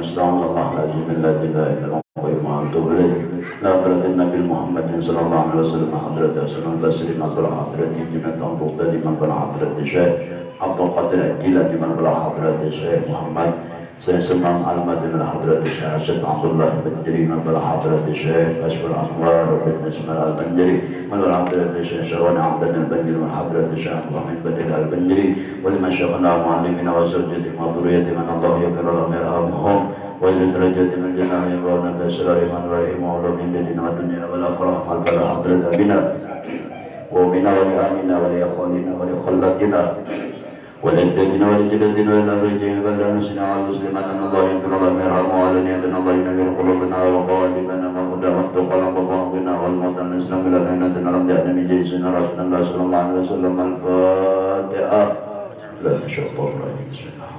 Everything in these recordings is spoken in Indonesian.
أستغفر الله العظيم لا إله إلا الله وأتوب إليه. لا حضرة النبي محمد صلى الله عليه وسلم حضرة حسن البصري نظر حضرة جنة البغدادي من بلغ حضرة الشيخ عبد القادر الجيلاني من بلغ حضرة الشيخ محمد سيسمع المدن حضرة الشيخ أسد عبد الله البنجري من بلغ حضرة الشيخ أشبه الأنوار بن اسماعيل البنجري من بلغ حضرة الشيخ شروان عبد البنجري من حضرة الشيخ محمد بدر البنجري ولمن شيخنا ومعلمنا وزوجتهم وذريتهم من الله يغفر لهم يرحمهم وإلى درجة من جناه يبغون بأسرار من ورحمه وعلوم ديننا والدنيا والآخرة والفلاح حضرة بنا وبنا ولأهلنا ولأخواننا ولخلتنا ولجدتنا ولجدتنا وإلى الرجال والأنسنا والمسلمين أن الله يغفر لهم يرحمهم وعلى أن الله ينور قلوبنا وقوالبنا وهدى والتقى وقوامنا والموت الإسلام إلى جنة لم يأتنا من جيسنا رسول الله صلى الله عليه وسلم الفاتحة لا الشيطان الرجيم بسم الله.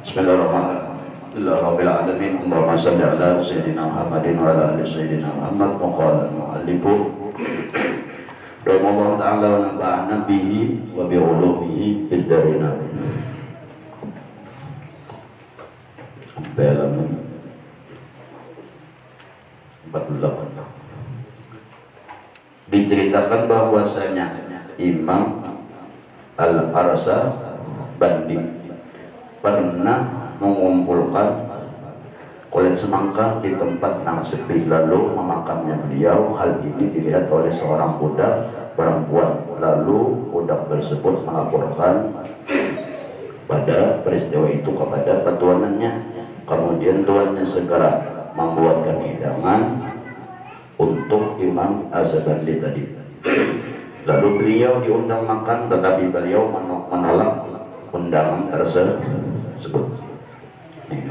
Bismillahirrahmanirrahim. Alhamdulillahirabbil alamin. Allahumma shalli ala sayyidina Muhammadin wa ala ali sayyidina Muhammad. Wa qala al-mu'allif rahimahullah ta'ala wa nafa'ana bihi wa bi ulumihi fid darin. Halaman 48. Diceritakan bahwasanya Imam Al-Arsa Bandi pernah mengumpulkan kulit semangka di tempat yang sepi lalu memakannya beliau. Hal ini dilihat oleh seorang budak perempuan, lalu budak tersebut melaporkan pada peristiwa itu kepada petuanannya. Kemudian tuannya segera membuatkan hidangan untuk Imam Az-Zabandi tadi. Lalu beliau diundang makan, tetapi beliau menolak undangan tersebut. Ini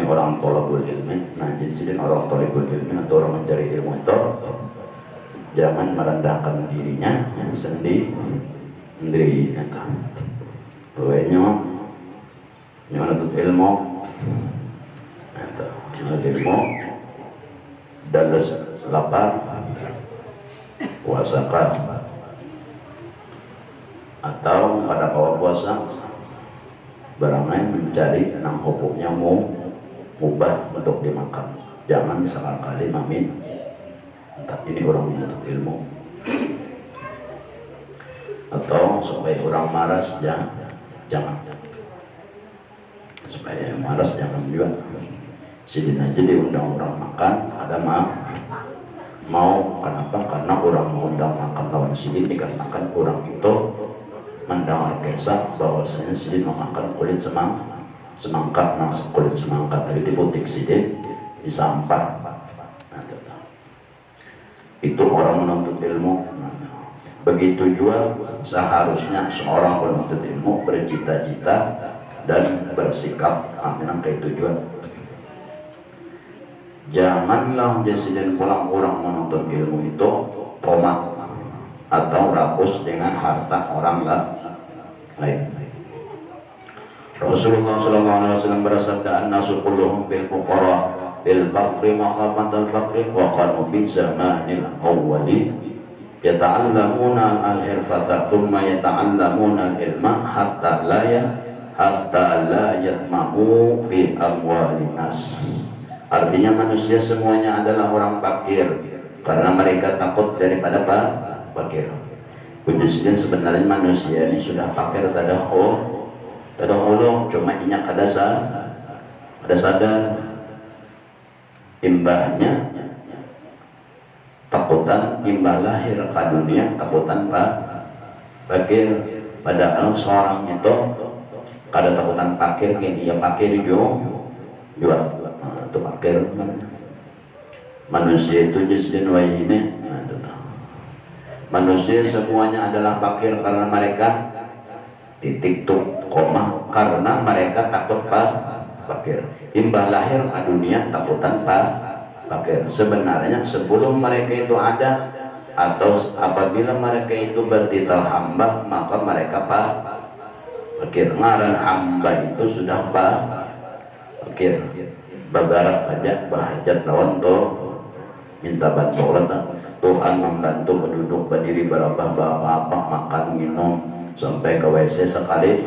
orang tolabul ilmi. Nah, jadi orang tolabul ilmi atau orang mencari ilmu itu jangan merendahkan dirinya sendiri. Pokoknya menuntut ilmu, dalas lapar, puasakan, atau pada kawal puasa barangnya mencari enam hukumnya mubah untuk dimakan. Jangan sekali mamin. Entah ini orang menuntut ilmu atau supaya orang maras, jangan supaya maras jangan juga. Sidin aja diundang orang makan, ada mau kenapa? Karena orang mengundang makan lawan sidin dikarenakan orang itu mendengar kisah bahwasanya sidin memakan kulit semangka, kulit semangka tadi di butik sidin di sampah. Itu orang menuntut ilmu. Begitu juga seharusnya seorang penuntut ilmu bercita-cita dan bersikap dengan ketujuan. Janganlah jasiden pulang orang menuntut ilmu itu tomak atau rakus dengan harta orang lain. Rasulullah SAW bersabda, an-nasu kulluhum bil fuqara bil faqri makhafatan faqri wa kanu bi zamanil awwali yata'allamuna al-hirfata thumma yata'allamuna al-ilma hatta la yatma'u fi amwalin nas. Artinya manusia semuanya adalah orang fakir karena mereka takut daripada fakir. Kemudian sebenarnya manusia ini sudah fakir tadahul, cuma inyak ada sadar imbahnya takutan imbah lahir ke dunia takutan fakir. Padahal seorang itu kada takutan fakir gini ya fakir jual itu fakir. Manusia itu jisdin wahine. Manusia semuanya adalah fakir karena mereka titik koma karena mereka takut fakir. Imbah lahir ke dunia takutan fakir. Sebenarnya sebelum mereka itu ada atau apabila mereka itu bertitel hamba maka mereka fakir. Ngaran hamba itu sudah fakir. Babarak aja bahajat lawan minta bantu Allah. Tuhan membantu penduduk berdiri berabah apa makan minum sampai ke WC sekali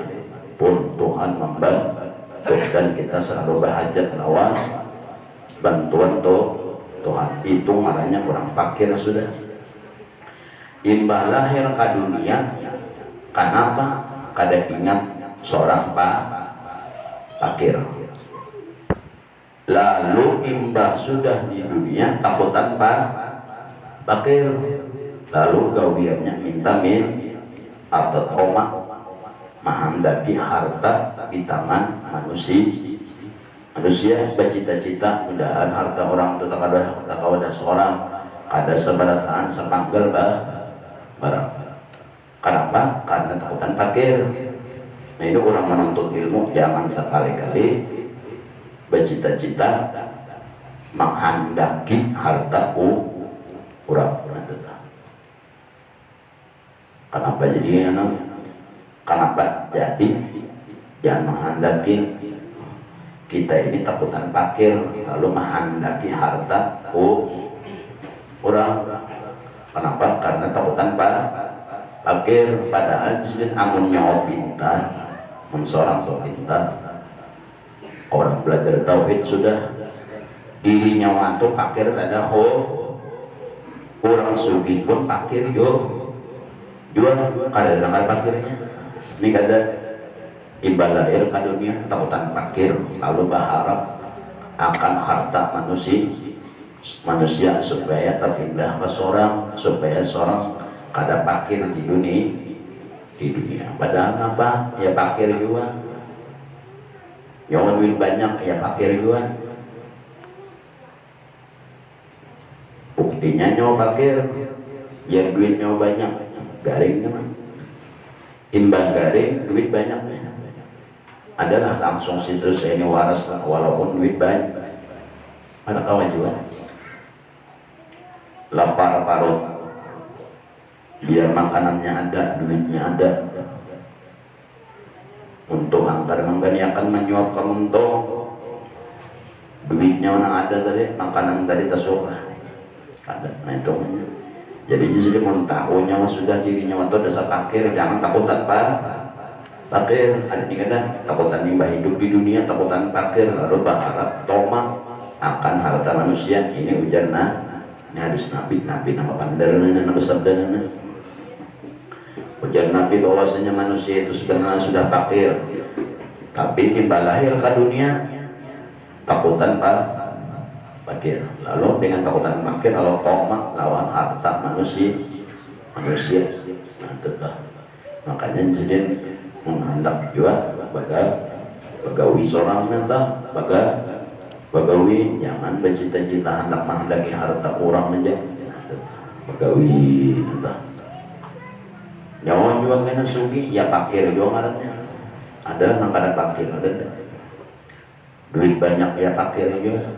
pun Tuhan membantu, dan kita selalu berhajat lawan bantuan Tuhan. Itu marahnya kurang fakir sudah. Imbah lahir ke dunia, kenapa? Kada ingat seorang fakir. Lalu imbah sudah di dunia takutan fakir. Lalu gawiannya minta atau tomak menghendaki harta di tangan manusia bercita-cita mudahan harta orang itu tak ada seorang ada seberataan sepanggal barang. Kenapa? Karena takutan fakir. Nah ini orang menuntut ilmu jangan sekali-kali bercita-cita menghendaki harta orang. Kenapa jadi kenapa jadi jangan menghendaki kita ini takutan fakir lalu menghendaki harta orang. Kenapa? Karena takutan fakir. Padahal disini amun nyawa pintar, seorang pintar, orang belajar tauhid sudah dirinya waktu fakir ada orang sugih pun fakir jual kada dengar fakirnya. Ini kada imbal lahir ke dunia takutan fakir lalu berharap akan harta manusia supaya terpindah ke seorang, supaya seorang kada fakir di dunia. Padahal apa? Ya fakir juga. Nyawa duit banyak ya fakir juga. Buktinya nyawa fakir, ya duit nyawa banyak. Garing teman. Imbang garing duit banyak. Adalah langsung situ saya ini waras walaupun duit banyak. Ada kawan juga. Lapar parut. Biar makanannya ada, duitnya ada. Untuk antar mengani akan menyuap kemuntong. Duitnya mana ada tadi, makanan tadi tersuka. Ada, nah itu. Jadi jadi mau tahunya sudah dirinya waktu desa fakir, jangan takutan fakir. Ada nih kan takutan nimbah hidup di dunia, takutan fakir lalu berharap tomak akan harta manusia. Ini ujar ini hadis Nabi nama pandarnya nama sabdanya. Ujar Nabi bahwasanya manusia itu sebenarnya sudah fakir, tapi tiba lahir ke dunia takutan fakir. Lalu dengan takutan fakir lalu tomak lawan harta manusia. Nah, tetap. Makanya jadi menghendak juga bagawi seorang nanti bagawi jangan bercita-cita hendak menghendaki harta orang aja. Bagawi nanti. Nyawa juga kena sugi, ya fakir juga ngarannya. Ada yang kada fakir, ada. Duit banyak ya fakir juga.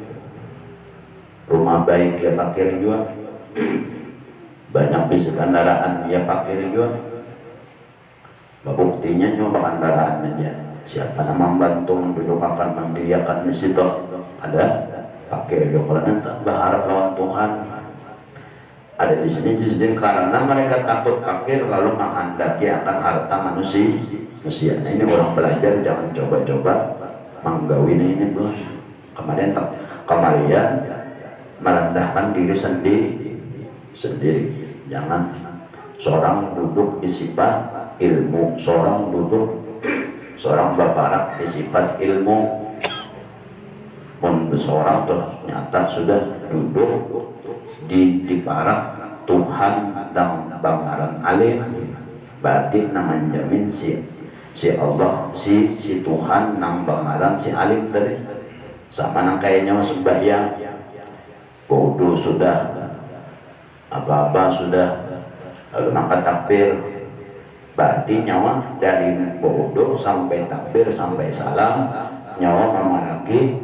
Rumah baik ya fakir juga. Banyak bis kendaraan ya fakir juga. Buktinya nyoba kendaraan aja. Siapa nama membantu mendudukakan mendiriakan di situ ada fakir juga. Kalau nanti berharap lawan Tuhan. Ada di sini karena mereka takut fakir lalu menghendaki akan harta manusia. Nah, ini orang belajar jangan coba-coba menggawin ini belum. Kemarin merendahkan diri sendiri. Jangan seorang duduk di sifat ilmu, seorang baparak di sifat ilmu. Pun seorang ternyata sudah duduk di parak Tuhan dan bangaran alim berarti naman jamin si Allah si Tuhan nang bangaran si alim tadi sama nang kayaknya sembahyang wudu sudah apa-apa sudah lalu angkat takbir berarti nyawa dari wudu sampai takbir sampai salam nyawa memaraki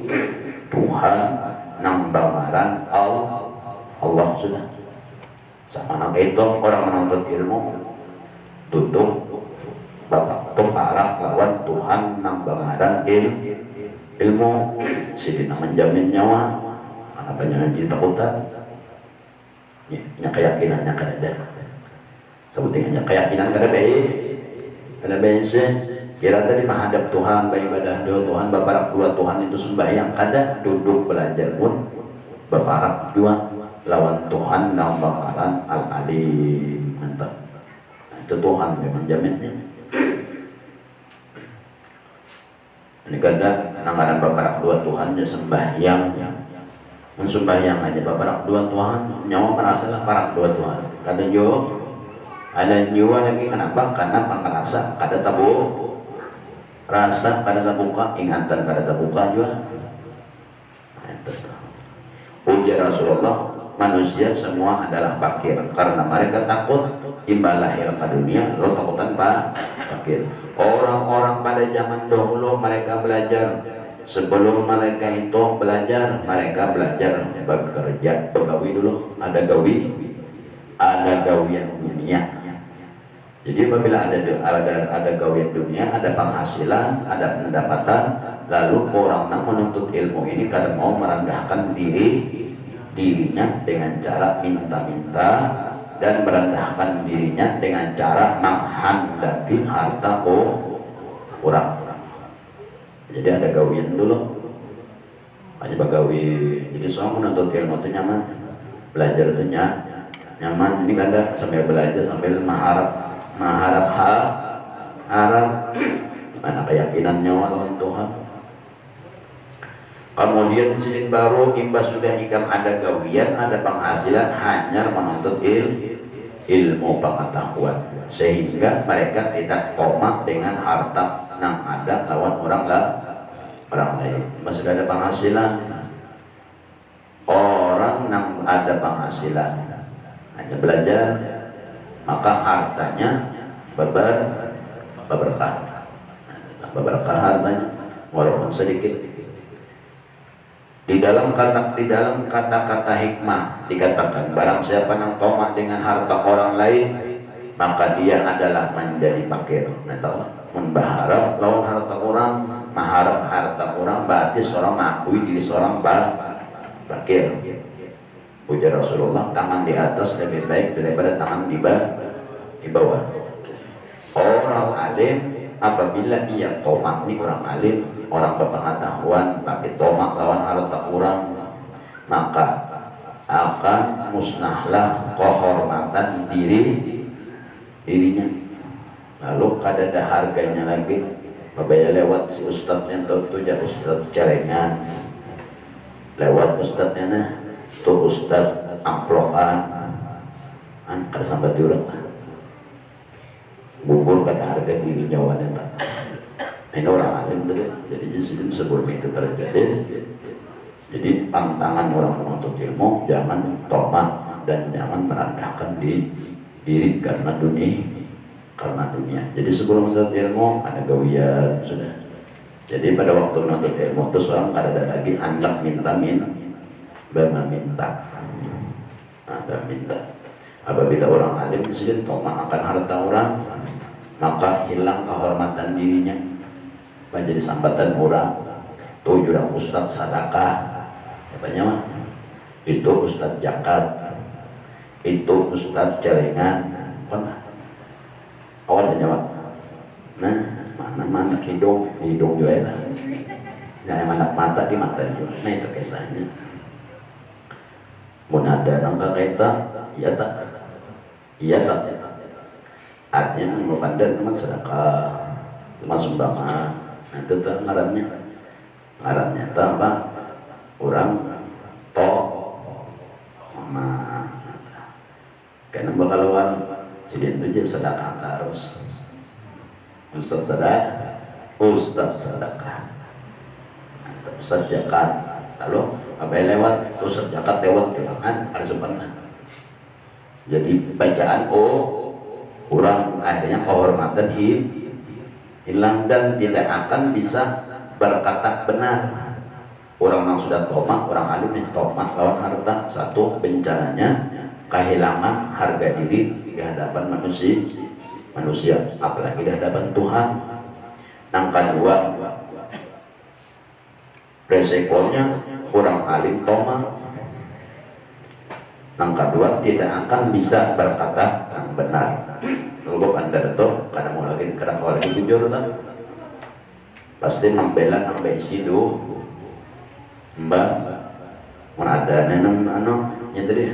Tuhan nang bangaran Allah sudah. Sama anak itu orang menuntut ilmu duduk bapak tumparak lawan Tuhan nang bangaran ilmu sidina menjamin nyawa apa jangan ditakutan nya keyakinannya kada ada. Sebutingannya keyakinan kada baik. Kada baik sih. Kira tadi menghadap Tuhan, beribadah doa Tuhan, baparak dua Tuhan itu sembahyang kada, duduk belajar pun baparak dua lawan Tuhan dan bakaran al-alim. Mantap. Itu Tuhan yang menjaminnya. Ini kada nangaran baparak dua Tuhan ya sembahyang. Mensembahyang aja baparak dua Tuhan, nyawa merasalah parak dua Tuhan. Kada jo, ada jiwa lagi kenapa? Karena pengerasa kada tabu. Rasa kada terbuka, ingatan kada terbuka juga. Ujar Rasulullah, manusia semua adalah fakir karena mereka takut imbal lahir ke dunia lo takutan fakir. Orang-orang pada zaman dahulu mereka belajar sebelum mereka itu belajar, mereka belajar bekerja, begawi dulu, ada gawian dunia. Jadi apabila ada gawian dunia, ada penghasilan, ada pendapatan, lalu orang yang menuntut ilmu ini kadang mau merendahkan dirinya dengan cara minta-minta dan merendahkan dirinya dengan cara menghendaki harta orang. Jadi ada gawian dulu, aja bagawi. Jadi seorang menuntut ilmu itu nyaman, belajar itu nyaman. Ini kada sambil belajar sambil mengharap mana keyakinannya lawan Tuhan. Kemudian silin baru imbas sudah ikam ada gawian, ada penghasilan, hanya menuntut ilmu pengetahuan sehingga mereka tidak tomak dengan harta yang ada lawan orang lain. Sudah ada penghasilan, orang yang ada penghasilan hanya belajar, maka hartanya berberkah hartanya walaupun sedikit. Di dalam kata-kata hikmah dikatakan barang siapa yang tomak dengan harta orang lain maka dia adalah menjadi fakir. Nah, tahu membaharap lawan harta orang, mengharap harta orang berarti seorang mengakui diri seorang fakir. Ujar Rasulullah, tangan di atas lebih baik daripada tangan di bawah. Orang alim apabila ia tomak, ini orang alim, orang berpengetahuan tapi tomak lawan harta orang, maka akan musnahlah kehormatan dirinya. Lalu kada ada harganya lagi. Apabila lewat si ustadznya itu jadi ustadz celengan, lewat ustadznya nah tuh ustadz amplokan, kada sampai diurang bubur kada harga dirinya wanita. Ini orang alim betul. Jadi sebelum itu terjadi, jadi pantangan orang menuntut ilmu jangan tomak dan jangan merendahkan diri karena dunia. Jadi sebelum menuntut ilmu ada gawian sudah. Jadi pada waktu menuntut ilmu itu seorang kada ada lagi hendak minta. Apabila orang alim disini tomak akan harta orang, maka hilang kehormatan dirinya, menjadi sambatan orang. Tuh jurang ustadz sadakah, katanya mah itu ustadz zakat, itu ustadz celengan, awal jawab. Nah, mana hidung juga lah. Nah, mana mata di mata juga. Nah itu kisahnya. Mun ada nangka keta, iya tak. Artinya bukan dan teman sedekah, teman sumbangan. Nah itu tuh ngarannya tuh apa? Orang sama karena bakal luar jadi itu aja sedekah terus. Ustaz sedekah, Ustaz zakat. Lalu apa yang lewat? Ustaz zakat lewat kan harus pernah. Jadi bacaan kurang, akhirnya kehormatan hilang dan tidak akan bisa berkata benar. Orang yang sudah tomak, orang alim yang tomak lawan harta, satu bencananya kehilangan harga diri di hadapan manusia, apalagi di hadapan Tuhan. Yang kedua, resikonya orang alim tomak. Yang kedua, tidak akan bisa berkata yang benar. Lalu anda itu kadang mau lagi jujur tak? Pasti membela sampai isi do mbak ada neneng tadi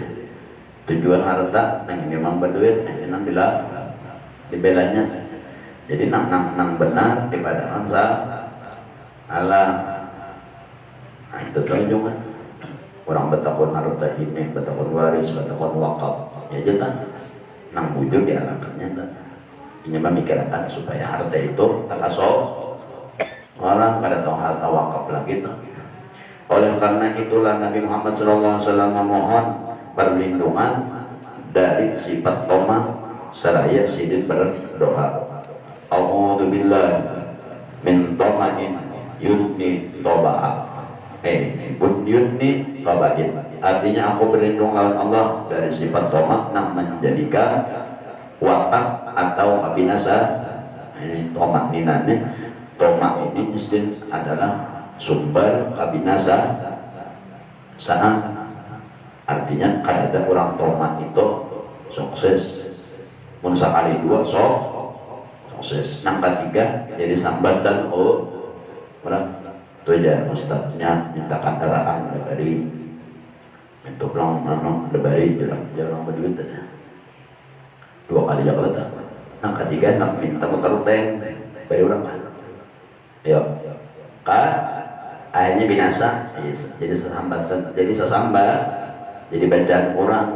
tujuan harta yang memang berduit yang bila dibelanya. Jadi nang benar daripada angsa Allah. Nah itu tuh juga orang betakun harta ini, betakun waris, betakun wakaf ya jelas nang bujur dialakannya tak. Ini memikirkan supaya harta itu tak kasih orang kada tahu harta wakaf lagi tak. Oleh karena itulah Nabi Muhammad SAW memohon perlindungan dari sifat tomah seraya sidin berdoa. A'udzubillahi min tomahin yudni toba'a. Yudni tobahin. Artinya aku berlindung lawan Allah dari sifat tomah yang menjadikan watak atau abinasa. Ini tomah ninane. Tomah ini istin adalah sumber kabinasa saat artinya kan ada orang tomah itu sukses mun sekali dua sukses nang ketiga jadi sambatan orang tujuan ustadznya minta kendaraan dari itu pulang dari jarang berduit dua kali jalan nang ketiga nang minta motor tank dari orang ya kan akhirnya binasa jadi sesambatan jadi sesambat jadi bacaan orang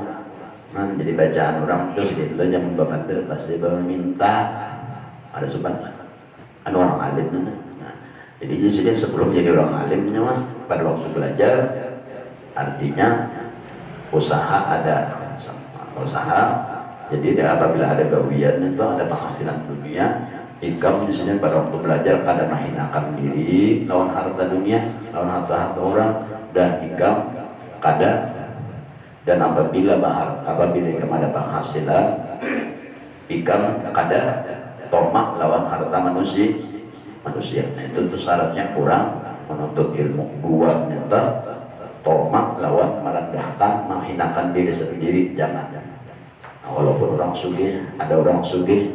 jadi bacaan orang terus gitu jangan babandir pasti minta ada sobat orang alim jadi di sini sebelum jadi orang alimnya mah pada waktu belajar artinya usaha ada usaha jadi apabila ada gawian itu ada penghasilan dunia. Ikam di sini pada waktu belajar kada menghinakan diri lawan harta dunia, lawan harta orang dan ikam kada dan apabila ikam ada penghasilan ikam kada tomak lawan harta manusia. Nah, itu tuh syaratnya kurang menuntut ilmu. Dua nyata tomak lawan merendahkan menghinakan diri sendiri jangan. Nah, walaupun orang sugih ada orang sugih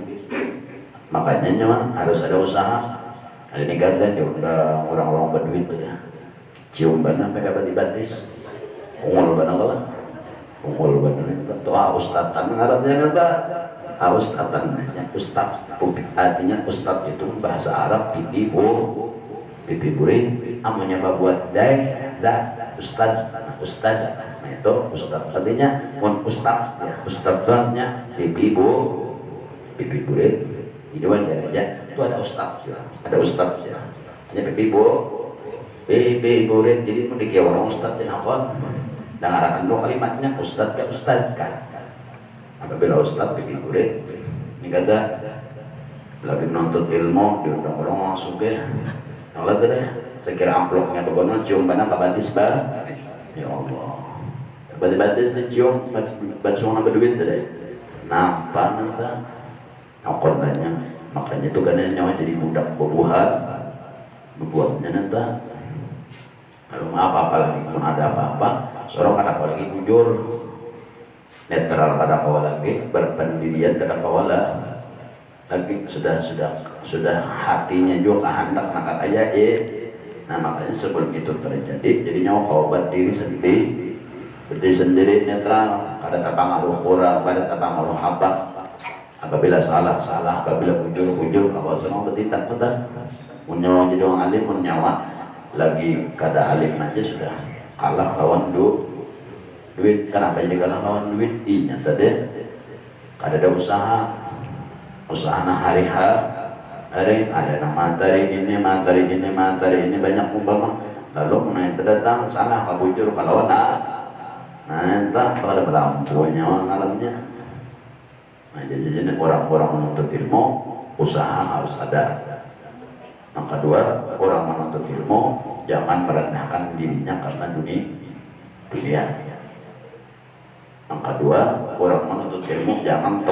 makanya mah harus ada usaha. Ada nikah dan diundang orang-orang berduit tuh ya. Cium bana mereka batis ungul bana lah. Ungul bana itu tuh ustadzan ngarannya apa? Ustadzan ustadz artinya ustadz itu bahasa Arab pipi burin amanya buat ustadz nah itu ustadz artinya ustadz ya ustadznya pipi burin itu aja itu ada ustadz ya hanya pipi burin jadi memiliki orang ustadz yang apa dan arahkan dua kalimatnya ustadz kan apabila ustadz pipi burin ini kata lagi menuntut ilmu diundang orang langsung ke Allah tuh deh saya kira amplopnya bagaimana cium mana kabatis ya Allah batis cium batis orang berduit tuh deh nampak nanti korbannya makanya itu kan nyawa jadi budak berbuatnya nanti kalau apa lagi pun ada apa-apa seorang kadang lagi jujur netral kadang kawal lagi berpendirian kadang kawal lagi sudah hatinya juga kehendak nak kaya nah makanya sebelum itu terjadi jadi nyawa kaubat diri sendiri netral kada tapangaruh orang kada tapangaruh apa. Apabila salah, apabila bujur, kalau semua bertindak betul. Menyawa jadi orang alim, menyawa lagi kada alim aja sudah kalah lawan duit. Kenapa jadi kalah lawan duit? Nyata deh, kada ada usaha nah hari ada materi ini banyak umpama. Lalu menaik terdatang salah kabujur kalau nah entah pada berlampu nyawa ngalamnya. Nah, jadi orang-orang menuntut ilmu usaha harus ada. Yang kedua, orang menuntut ilmu jangan merendahkan dirinya karena dunia. Yang kedua, orang menuntut ilmu jangan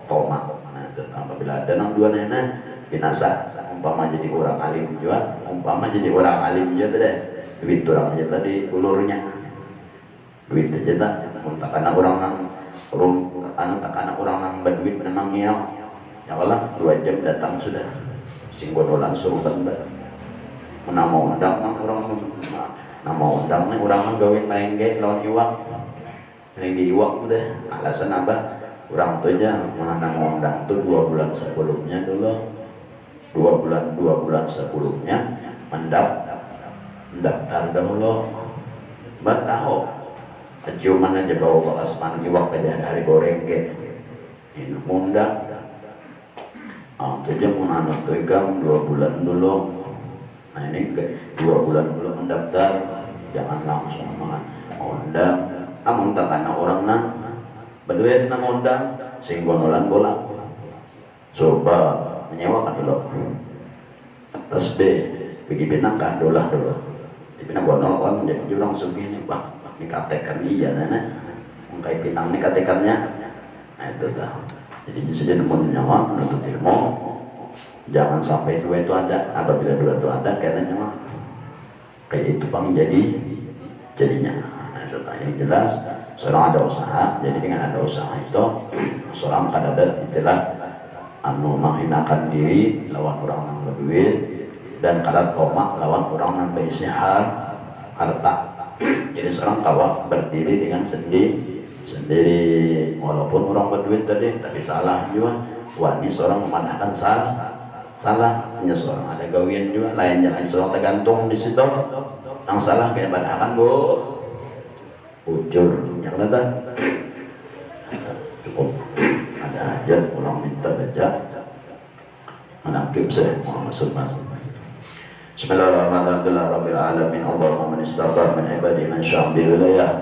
tomak. Nah, apabila ada yang dua nenek binasa. Umpama jadi orang alim juga, deh. Duit orang aja tadi ulurnya. Duit aja tak takana orang nang takana orang nang berduit memang ya lah 2 jam datang sudah singgodolan suruh bentar nama undang nang orang nama undang nang orang nang gawin merengge lawan iwak merengge iwak udah alasan apa orang tuh aja mana undang tuh 2 bulan sebelumnya dulu 2 bulan sebelumnya mendaftar dahulu tahu cuman aja bawa bakas man iwak aja hari goreng ke ini ngundang itu aja mau anak tuh ikam 2 bulan dulu nah ini ke 2 bulan dulu mendaftar jangan langsung makan undang amang tak karena orang nang berduit nang undang singgonolan bola coba menyewakan dulu atas B pergi pinangkan dulu dipinang bonol kan menjadi jurang segini bang dikatekan iya nenek mengkai pinang ini katekannya nah itu dah jadi disini nemu nyawa menuntut ilmu jangan sampai 2 itu ada apabila 2 itu ada karena nyawa kayak itu bang jadinya nah itu yang jelas seorang ada usaha jadi dengan ada usaha itu seorang kadang-kadang istilah anu menghinakan diri lawan orang yang berduit dan kadang tomak lawan orang yang berisi harta jadi seorang kawak berdiri dengan sendiri walaupun orang berduit tadi tapi salah juga wah ini seorang memandangkan salah hanya seorang ada gawian juga lain jangan seorang tergantung di situ yang salah kayak padahal bu ujur yang ada cukup ada hajat orang minta baca menakib saya masing-masing Bismillahirrahmanirrahim Rabbil alamin Allahumma man istaghfar min ibadi man syaa' bi wilayah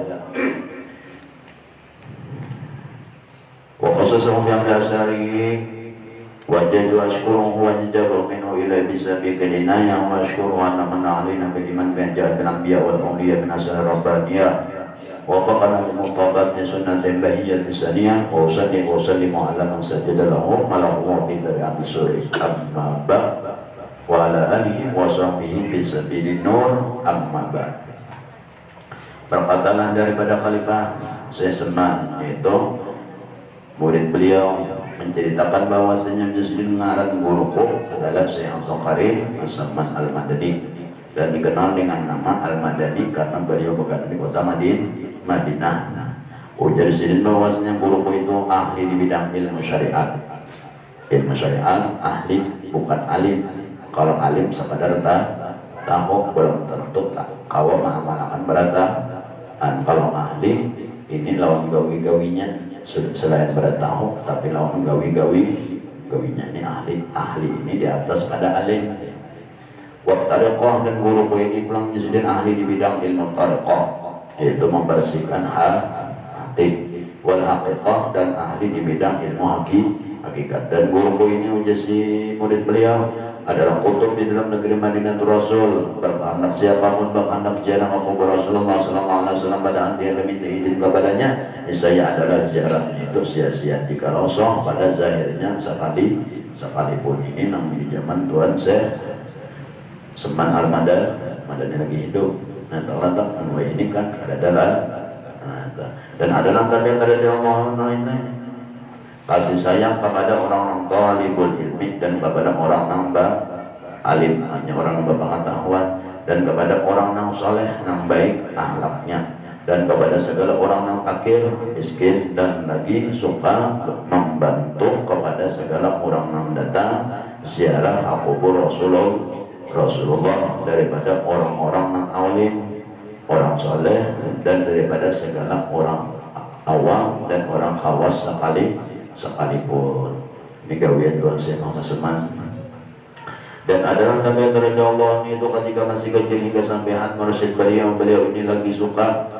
wa qasasahum bi amsalihi wa jadu ashkuruhu wa jazahu minhu ila bisabi kalinaya wa ashkuru anna man alaina bil iman bi ja'al bil anbiya wal awliya min asrar rabbaniyah wa faqana li mutabati sunnatin bahiyyati saniyah wa usallimu ala man sajada lahu malahu bi dari suri amma ba wa ala alihi wa sahbihi bisabilin nur amma ba'd. Perkatalah daripada Khalifah Syekh Seman yaitu murid beliau menceritakan bahwasanya Jazidin ngaran guruku adalah Syekh Abdul Karim As-Saman Al-Madani dan dikenal dengan nama Al-Madani karena beliau bekerja di kota Madinah. Ujar Jazidin bahwasanya guruku itu ahli di bidang ilmu syariat. Ilmu syariat ahli bukan alim. Kalau alim sekadar tahu belum tentu tak kau mengamalkan berata dan kalau ahli ini lawan gawi-gawinya selain bertahu tapi lawan gawi-gawinya ini ahli ini di atas pada alim wa tariqah dan guru ini pulang Jazidin ahli di bidang ilmu tariqah yaitu membersihkan hati wal haqiqah dan ahli di bidang ilmu hakikat dan guru ini ujar si murid beliau adalah kutub di dalam negeri Madinatul Rasul berkehendak siapapun berkehendak ziarah maupun Rasulullah sallallahu alaihi wasallam pada anti yang meminta izin kepadanya saya adalah ziarahnya itu sia-sia jika rosong pada zahirnya sekalipun ini namun di zaman Tuhan Syekh Seman Al-Madani lagi hidup nah terletak ini kan ada dalam dan adalah kalian ada di Allah kasih sayang kepada orang-orang talibul ilmi dan kepada orang nambah alim hanya orang nambah pengetahuan dan kepada orang yang soleh yang baik akhlaknya dan kepada segala orang yang fakir miskin dan lagi suka membantu kepada segala orang yang datang ziarah kubur Rasulullah daripada orang-orang yang alim orang soleh dan daripada segala orang awam dan orang khawas sekalipun ini gawian Tuhan Syekh Muhammad Seman dan adalah tabiat dari Allah itu ketika masih kecil hingga sampai had mursyid beliau ini lagi suka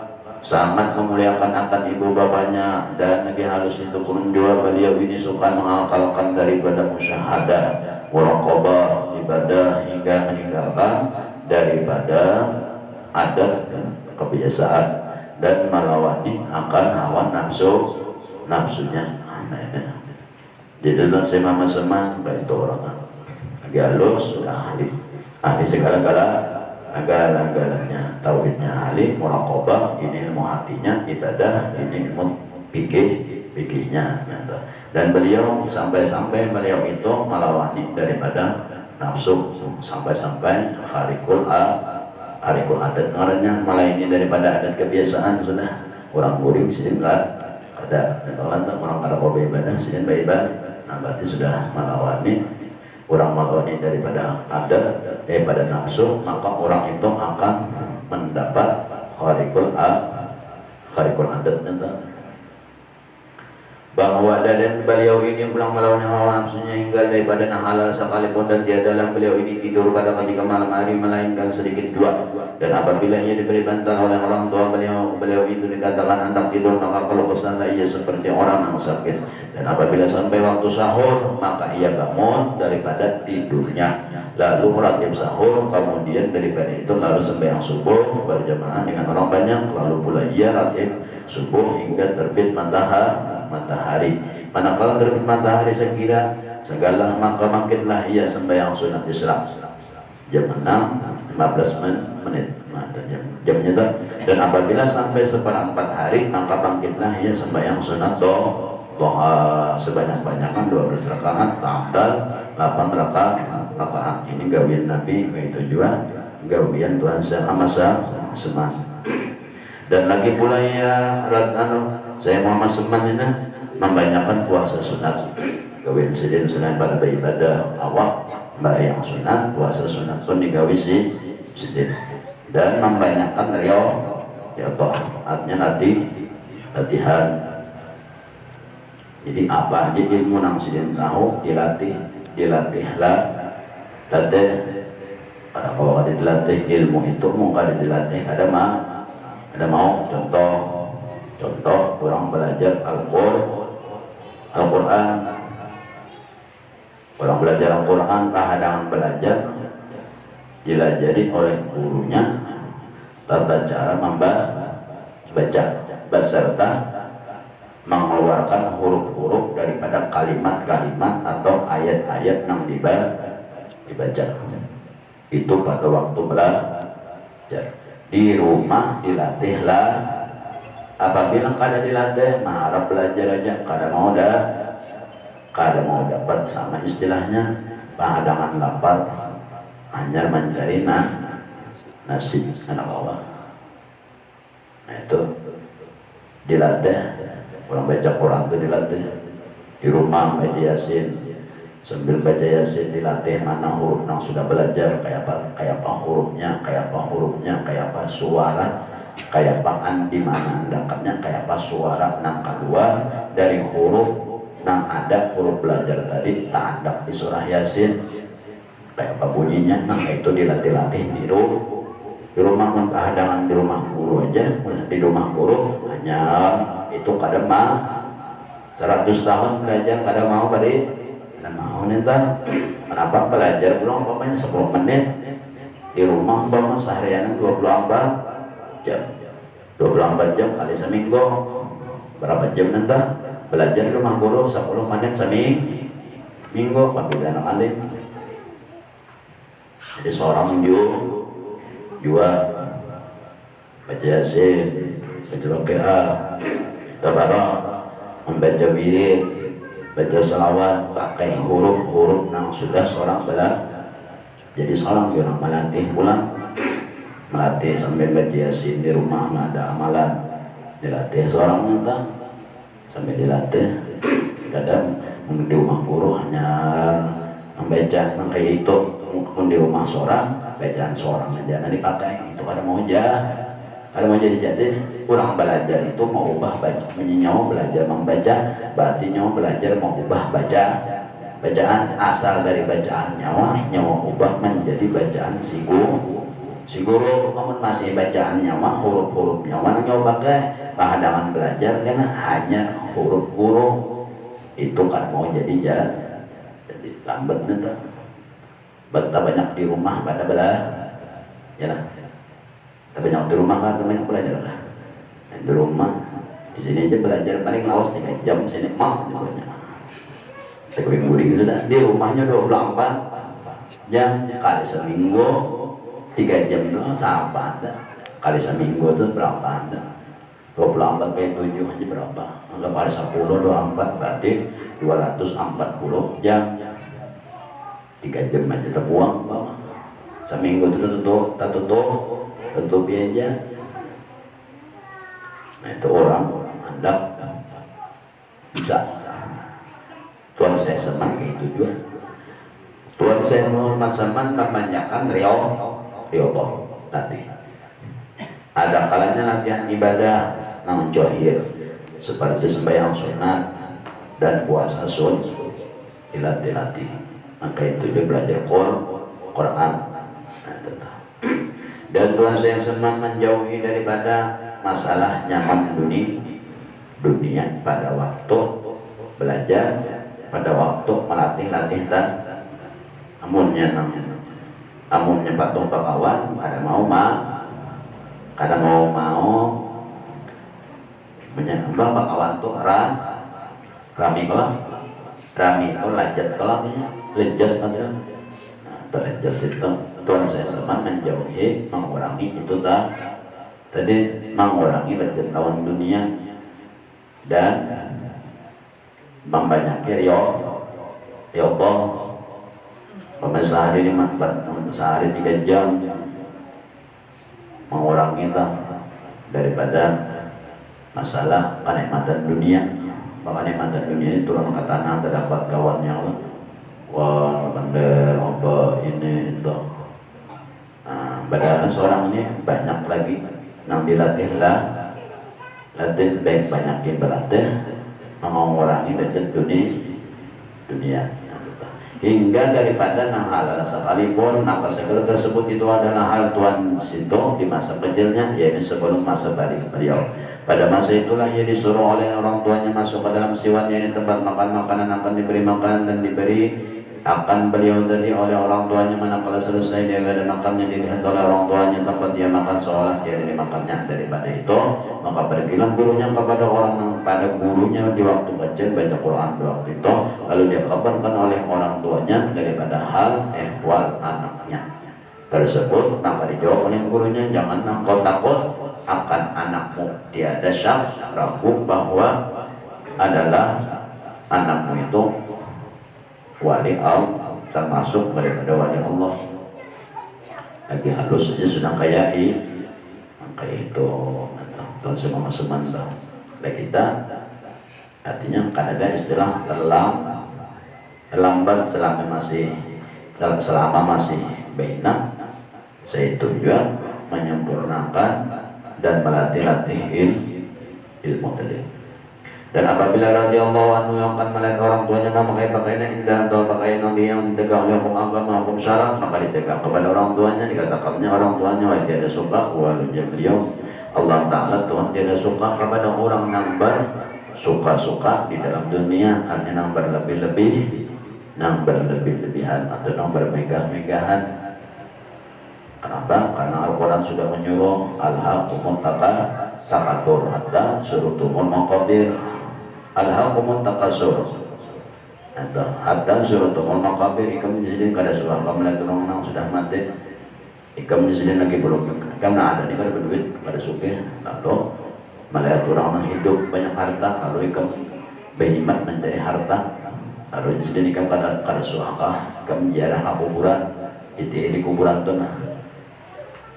sangat memuliakan akan ibu bapaknya dan lagi halus itu pun juga beliau ini suka mengakalkan daripada musyahadah muraqabah ibadah hingga meninggalkan daripada adat dan kebiasaan dan melawani akan hawa nafsunya jadi Tuhan Syekh Muhammad Seman itu orang lagi halus sudah ahli segala-gala segala-galanya. Tauhidnya ahli, muraqabah, ini ilmu hatinya, ibadah, ini ilmu fikihnya. Dan beliau sampai-sampai beliau itu melawani daripada nafsu, sampai-sampai harikul adat ngarannya, malah ini daripada adat kebiasaan sudah orang guring sini enggak ada, dan orang kada mau beribadah sini beribadah. Nah berarti sudah melawani, orang melawani daripada adat, daripada nafsu, maka orang itu akan mendapat harikul adat. Bahwa dan beliau ini pulang melawan hawa nafsunya hingga daripada halal sekalipun, dan tiadalah beliau ini tidur pada ketika malam hari melainkan sedikit dua. Dan apabila ia diberi bantal oleh orang tua beliau itu dikatakan hendak tidur, maka kalau kesanlah ia seperti orang yang sakit. Dan apabila sampai waktu sahur, maka ia bangun daripada tidurnya, lalu meratib sahur, kemudian daripada itu lalu sembahyang subuh berjamaah dengan orang banyak, lalu pula ia ratib subuh hingga terbit matahari. Manakala terbit matahari segala, maka bangkitlah ia sembahyang sunat isra jam 6:15 menit jamnya itu. Dan apabila sampai seperempat hari, maka bangkitlah ia sembahyang sunat doa sebanyak-banyakan 12 rakaat tambah 8 rakaat. Ini gawian Nabi, begitu juga gawian Tuhan Amasa Seman. Dan lagi pula ya saya Muhammad Seman ini membanyakkan puasa sunat. Gawian sidin selain pada beribadah awak, yang sunat, puasa sunat pun digawi sidin. Dan membanyakkan ya toh artinya latihan. Jadi apa aja ilmu nang sidin tahu dilatihlah. Latih pada kalau ada dilatih ilmu itu mau ada dilatih ada mau contoh orang belajar Al-Quran, orang belajar Al-Quran, kehadangan belajar dilajari oleh gurunya tata cara membaca beserta mengeluarkan huruf-huruf daripada kalimat-kalimat atau ayat-ayat yang dibaca. Itu pada waktu belajar. Di rumah dilatihlah. Apabila kada dilatih, harap belajar aja, kada mau dapat sama istilahnya pahadangan lapar hanya mencari nasi anak bawah. Nah itu dilatih. Orang baca Quran itu dilatih di rumah, baca Yasin, sambil baca Yasin dilatih mana huruf yang sudah belajar, kayak apa hurufnya, kayak apa suara, kayak apaan di mana andaknya, kayak apa suara nang keluar dari huruf nang ada huruf belajar tadi tak ada di surah Yasin, kayak apa bunyinya. Nah itu dilatih-latih di rumah mengkahadangan di rumah guru aja, di rumah guru hanya itu kadang 100 tahun belajar kadang mau ntar kenapa belajar belum pokoknya 10 menit di rumah umpama seharian 24 jam kali seminggu berapa jam nanti belajar di rumah guru 10 menit seminggu apabila anak alim. Jadi seorang juga baca Yasin, baca Al-Quran, tabarak, membaca wirid, baca salawat, pakai huruf-huruf yang sudah seorang belajar. Jadi seorang orang melatih sambil baca Yasin di rumah, ada amalan dilatih seorang nanti sambil dilatih. Kadang di rumah guru hanya membaca kayak itu, di rumah seorang bacaan seorang aja nanti dipakai itu ada mau jadi kurang belajar itu mau ubah baca menyenyawa belajar membaca berarti nyawa belajar mau ubah bacaan asal dari bacaan nyawa ubah menjadi bacaan si guru namun masih bacaan nyawa huruf-huruf nyawa nyawa pakai pahadangan belajar karena hanya huruf guru itu kan mau jadi lambat nanti. Bata banyak di rumah pada ya lah. Tapi banyak di rumah kan banyak belajar lah. Di rumah di sini aja belajar paling lawas 3 jam sini mah banyak. Guring-guring sudah di rumahnya 24 jam kali seminggu 3 jam doang siapa ada kali seminggu tuh berapa ada 24 kali 7 aja berapa anggap kali 10 24 berarti 240 jam 3 jam aja terbuang bang. Seminggu itu tutup aja. Nah itu orang hendak bisa. Tuhan saya senang kayak itu juga. Tuhan saya Muhammad Saman memanjakan Riyadhah tadi. Ada kalanya latihan ibadah namun johir seperti sembahyang sunat dan puasa dilatih. Maka itu dia belajar Quran. Dan Tuhan saya senang menjauhi daripada masalah nyaman dunia pada waktu belajar, pada waktu melatih amunnya patung pakawan kadang mau menyembah pakawan tuh rami itu lejat itu Tuhan saya senang menjauhi mengurangi itu tadi mengurangi lejat lawan dunia dan membanyaki riyadhah sehari 3 jam mengurangi daripada masalah kenikmatan dunia. Kenikmatan dunia ini turun ke tanah terdapat kawan yang bandar apa ini itu. Padahal seorang ini banyak lagi yang dilatih baik banyakin berlatih mengurangi lejat dunia. Hingga daripada hal sekalipun apa segala tersebut itu adalah hal Tuhan situ di masa kecilnya, yaitu sebelum masa balik beliau. Pada masa itulah ia disuruh oleh orang tuanya masuk ke dalam siwan, yaitu tempat makan makanan akan diberi makanan dan diberi akan beliau tadi oleh orang tuanya. Manakala selesai dia ada makannya dilihat oleh orang tuanya tempat dia makan seolah dia dimakannya. Daripada itu maka pergilah gurunya pada gurunya di waktu kecil baca Quran di waktu itu, lalu dia kabarkan oleh orang tuanya daripada hal ehwal anaknya tersebut. Maka dijawab oleh gurunya, jangan engkau takut akan anakmu, tiada syak ragu bahwa adalah anakmu itu wali Allah, termasuk daripada wali Allah. Lagi halus saja sudah kayak itu Tuhan semua semanda. Baik kita artinya kan ada istilah terlambat selama masih baina, saya itu juga menyempurnakan dan melatih ilmu tadi. Dan apabila radhiyallahu anhu yang akan melihat orang tuanya memakai pakaian indah atau pakaian yang ditegak oleh hukum agama, hukum syarak, maka ditegak kepada orang tuanya, dikatakannya orang tuanya wajib tiada suka walunya beliau Allah Ta'ala Tuhan tiada suka kepada orang yang bersuka-suka di dalam dunia, hanya yang berlebih-lebihan atau yang bermegah-megahan. Kenapa? Karena Al-Quran sudah menyuruh alhaqumut takatsur hatta surutumul maqabir. Alhaqumut takatsur hatta surutumul maqabir. Ikam disini kada suah melihat orang yang sudah mati. Ikam disini lagi belum. Ikam ada nih kada berduit pada suke. Lalu melihat orang yang hidup banyak harta, lalu ikam berhimmat mencari harta. Lalu disini ikam kada suah ikam ziarah kuburan. Di kuburan tuh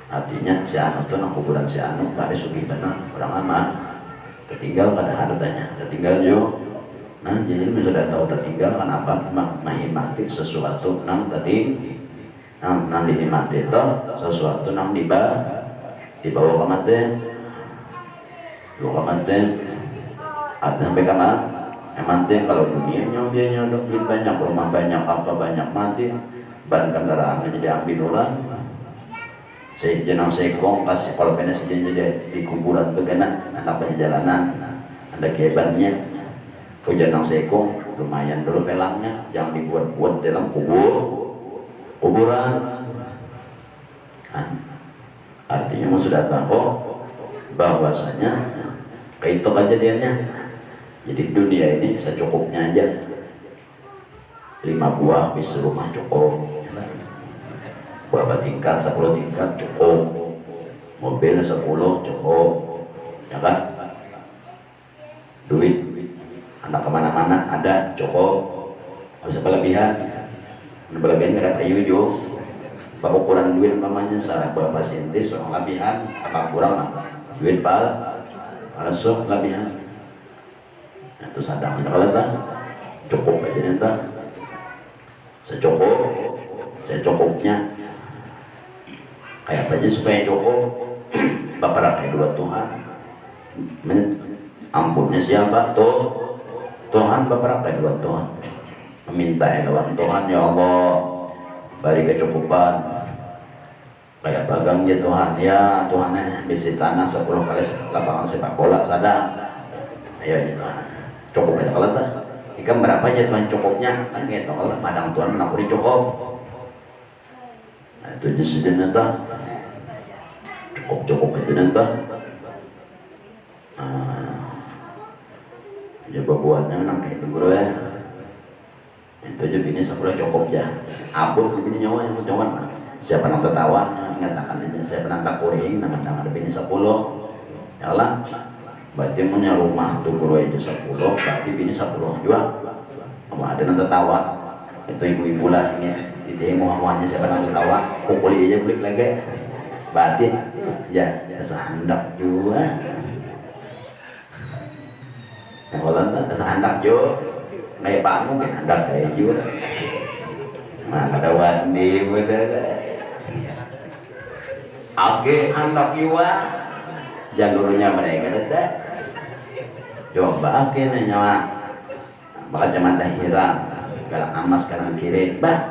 artinya si anu tuh nak kuburan si anu kada sugih benar orang aman tertinggal pada hartanya tertinggal yo. Nah jadi sudah tahu tertinggal kenapa menghimati sesuatu nang tadi nang dihimati itu sesuatu nang dibawa ke mati artinya bagaimana mati kalau dunia dia udah duit banyak, rumah banyak, apa banyak, mati ban kendaraannya jadi ambil orang. Saya jenang sekong kasih kalau kena jadi di kuburan tuh kena anak perjalanan ada kehebatnya. Jenang sekong lumayan dulu pelangnya, jangan dibuat-buat dalam kuburan. Artinya sudah tahu bahwasanya kayak itu kejadiannya. Jadi dunia ini secukupnya aja. 5 buah bis rumah cukup. berapa tingkat, 10 tingkat cukup, mobil 10 cukup, ya kan? Duit anak kemana-mana ada cukup, nggak usah berlebihan. Berlebihan nggak ada payu. Pak ukuran duit namanya salah berapa senti, soal lebihan apa kurang lah duit langsung lebihan. Nah, itu sadang kalau cukup aja nanti secukupnya. Kayak apa aja supaya cukup. Bapak kayak dua Tuhan, ampunnya siapa tuh Tuhan. Bapak kayak dua Tuhan, meminta lawan Tuhan, ya Allah beri kecukupan kayak bagang ya Tuhan, ya Tuhan bisi tanah 10 kali lapangan sepak bola sadang, ayo ya Tuhan cukup aja. Kalau ikan berapa aja Tuhan cukupnya kan gitu. Kalau padang Tuhan menakuri cukup, nah, itu aja sedih cukup aja nanti. Coba buatnya menang kayak itu bro ya. Itu aja bini sekolah cukup ya. Ampun bini nyawa yang mencawan. Siapa yang tertawa mengatakan aja saya pernah tak kuring nama bini 10. Ya lah. Berarti punya rumah tuh bro itu 10. Berarti bini 10 juga. Ada yang tertawa. Itu ibu-ibu lah ini. Itu mau-maunya siapa yang tertawa. Pukuli aja kulik lagi. Berarti ya sehandak juga. Yang kalau tak sehandak juga. Kayak Pak mungkin ada kayak juga. Nah ada wandi bener. Oke anak juga. Jalurnya mereka ada. Coba oke nyawa. Bakal kacamata hiram. Galak amas kanan kiri. Bah.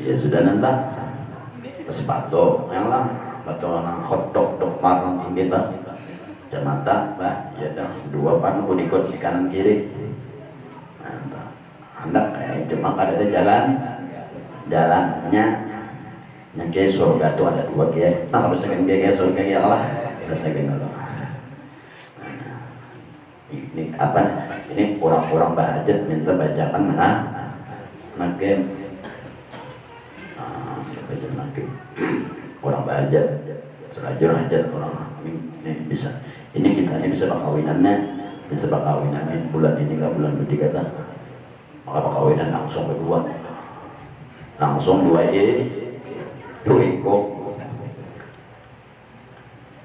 Ya sudah nanti. Sepatu yang lah. Batu orang hotdog marang tinggi bah. Kacamata bah. Ya dah 2 pan ikut di kanan kiri. Anda kayak cuma ada jalannya kayak surga tuh ada 2 kayak. Nah kalau second kayak surga ya Allah ada second Allah. Ini apa? Ini kurang budget minta bacakan mana? Makin baca makin kurang budget. Selajur aja orang ini bisa. Ini kita ini bisa bakawinannya bulan ini nggak bulan ketiga tak. Maka perkawinan langsung berdua, langsung 2 ekor.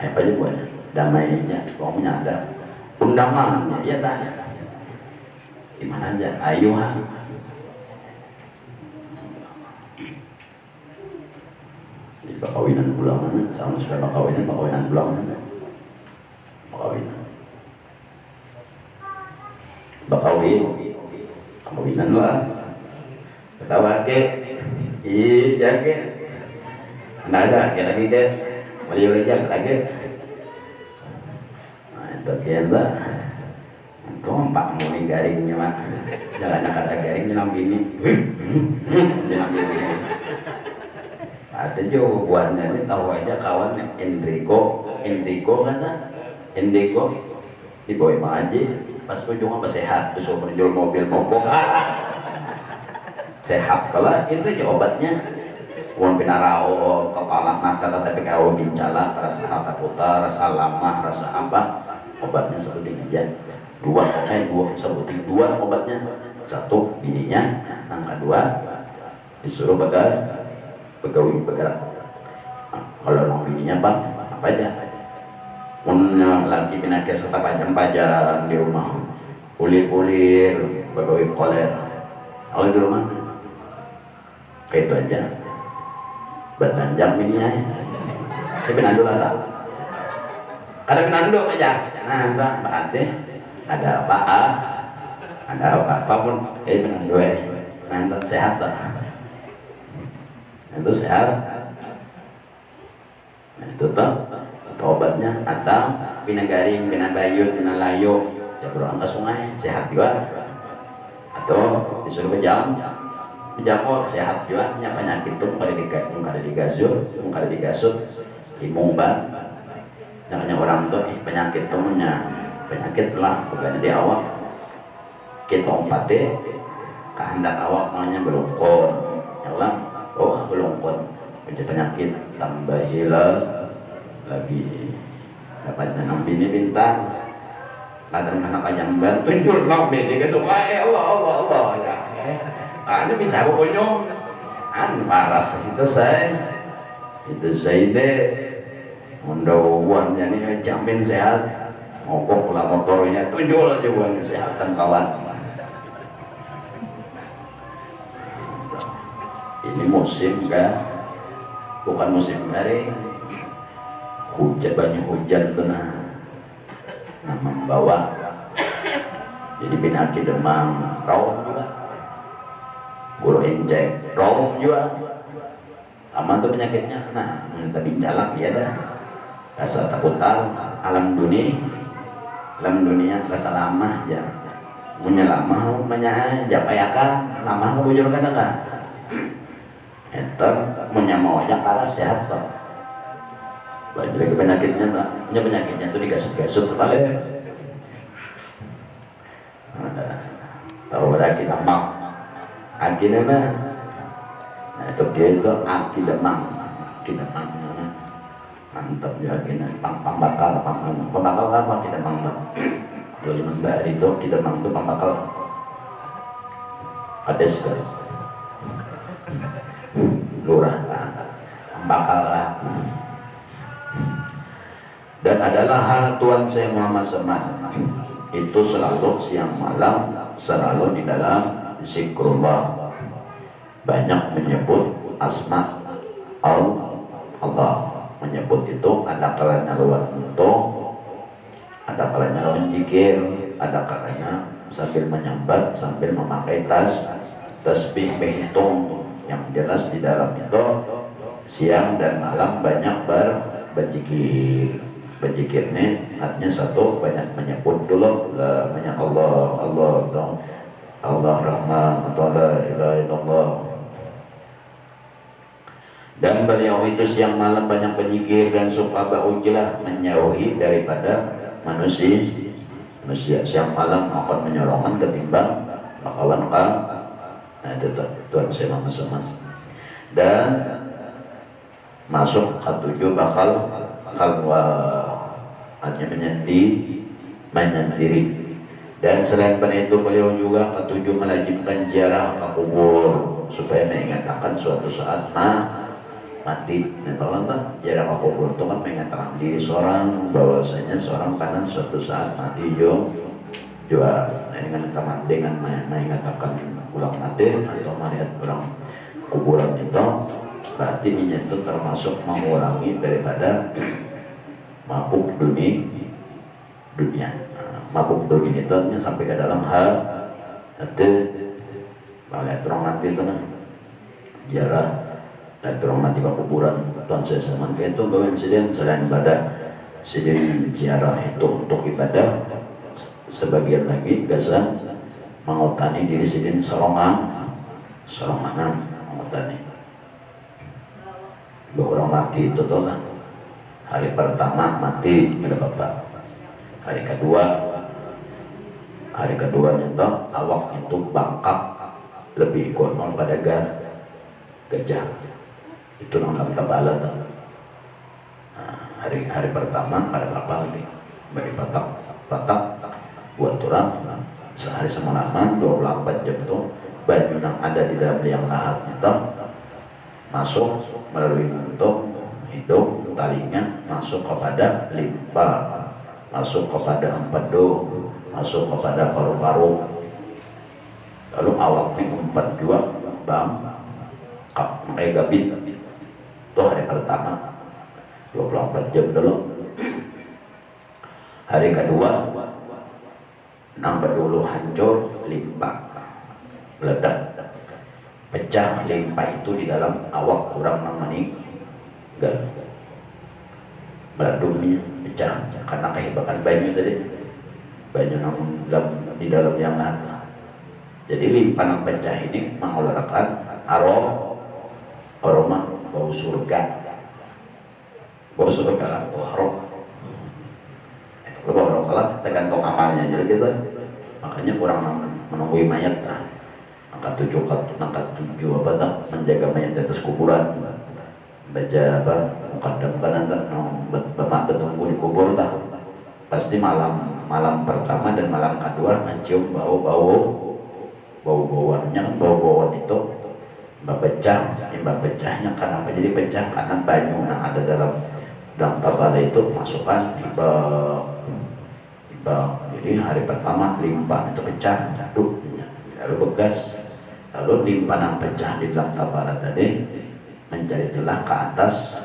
Apa aja buatnya? Damainya, pokoknya ada undangannya, ya tanya. Di mana aja? Ayo ha. Di perkawinan bulan mana? Sama sudah perkawinan bulan mana? Kawinan lah ketawa ke jaga nggak ada kayak lagi deh mau lagi lagi. Nah itu kira itu 4 muli garingnya mah jangan ada garingnya nambini ada juga buatnya ini tahu aja kawan Enrico kata Enrico di bawah maji pas ujung apa sehat terus berjual mobil mogok sehat kalau itu aja obatnya uang pinarao kepala mata tapi kalau bincala rasa hata putar rasa lama rasa apa obatnya sebutin aja 2 sebutin 2 obatnya 1 bininya yang kedua disuruh pegawai bergerak. Nah, kalau nong bininya apa aja punya lagi pinakes serta pajang-pajang di rumah kulir-kulir pegawai koler kalau di rumah kayak itu aja berdanjang ininya tapi pinando lah tak ada pinando aja nah tak berarti ada apa pun pinando nah tak sehat tak itu sehat nah itu tak obatnya atau pinagaring, pinabayut, pinalayo jabro angka sungai sehat juga atau disuruh pejam sehat juga nya penyakit itu kada digasut imumban namanya orang tuh penyakit itu penyakit lah bukan di awak kita ompate kehendak awak namanya belum kon ya lah belum kon punya penyakit tambahilah lagi dapatnya nang bini bintang kadang anak ayam tunjul nang bini kesuka Allah ya ini bisa aku punya paras itu saya deh mudah-mudahan ini jamin sehat mogok lah motornya tunjul aja buat kesehatan kawan. Ini musim kan bukan musim garing hujan banyak hujan tuh nah membawa jadi penyakit demam raung juga guru enceng raung juga aman tuh penyakitnya. Nah tapi jalak ya dah rasa takutan alam dunia rasa lama ya punya lama punya japayakan lama bujur kan enggak enter punya mau aja kalah sehat kok balik ke penyakitnya mbak punya penyakitnya tuh digasut-gasut sekali tahu berarti demam akhirnya nah itu dia itu aki demam mantap ya akhirnya pambakal apa kita mantap kalau zaman mbak itu kita mantap pambakal ades guys lurah pambakal lah. Dan adalah hal Tuhan saya Muhammad SAW itu selalu siang malam selalu di dalam zikrullah banyak menyebut asma Allah menyebut itu ada kalanya lewat untuk ada kalanya lewat zikir ada kalanya sambil menyambat sambil memakai tasbih menghitung yang jelas di dalam itu siang dan malam banyak berzikir ini artinya satu banyak menyebut dulu banyak Allah Rahman atau la ilaha illallah. Dan beliau itu siang malam banyak berzikir dan suka baujilah menjauhi daripada manusia siang malam akan menyorongan ketimbang makawan nah itu Tuhan saya sama dan masuk ketujuh bakal artinya menyendiri dan selain itu beliau juga ketujuh melajimkan ziarah ke kubur supaya mengingatkan suatu saat mati. Nah kalau ziarah ke kubur itu kan mengingatkan diri seorang bahwasanya seorang kanan suatu saat mati juga dengan mengingatkan ulang mati atau melihat orang kuburan itu berarti ini itu termasuk mengurangi daripada mabuk dunia. Mabuk dunia itu sampai ke dalam hal itu melihat orang mati itu ziarah dan orang mati ke kuburan Tuhan saya sama itu bahwa insiden selain ibadah insiden ziarah itu untuk ibadah sebagian lagi biasa mengutani diri sidin sorongan mengutani bahwa orang mati itu tuh kan hari pertama mati ada bapak hari keduanya tuh awak itu bangkak lebih konon pada gajah itu namanya tabala tuh hari pertama pada bapak lagi beri patak buat orang sehari semalaman 24 jam tuh baju yang ada di dalam liang lahatnya tuh masuk melalui bentuk hidung talinya masuk kepada limpa masuk kepada empedu masuk kepada paru-paru lalu awaknya empat juga pakai gabit itu hari pertama 24 jam dulu. Hari kedua nambah dulu hancur limpa meledak pecah limpa itu di dalam awak orang yang meninggal meleduknya pecah karena kehebatan banyu tadi banyu di dalam yang lain. Jadi limpa yang pecah ini mengeluarkan aroma bau surga aroma kalau kalah tergantung amalnya jadi kita makanya kurang menunggu mayat angkat tujuh apa tak menjaga mayat di atas kuburan baca apa mukadam kan bemak bertunggu di kubur tak pasti malam pertama dan malam kedua mencium bau-bauannya kan bau-bauan itu mbak pecahnya karena apa jadi pecah karena banyu yang ada dalam tabala itu masukkan jadi hari pertama limpah itu pecah jatuh lalu begas lalu limpah yang pecah di dalam tabala tadi mencari celah ke atas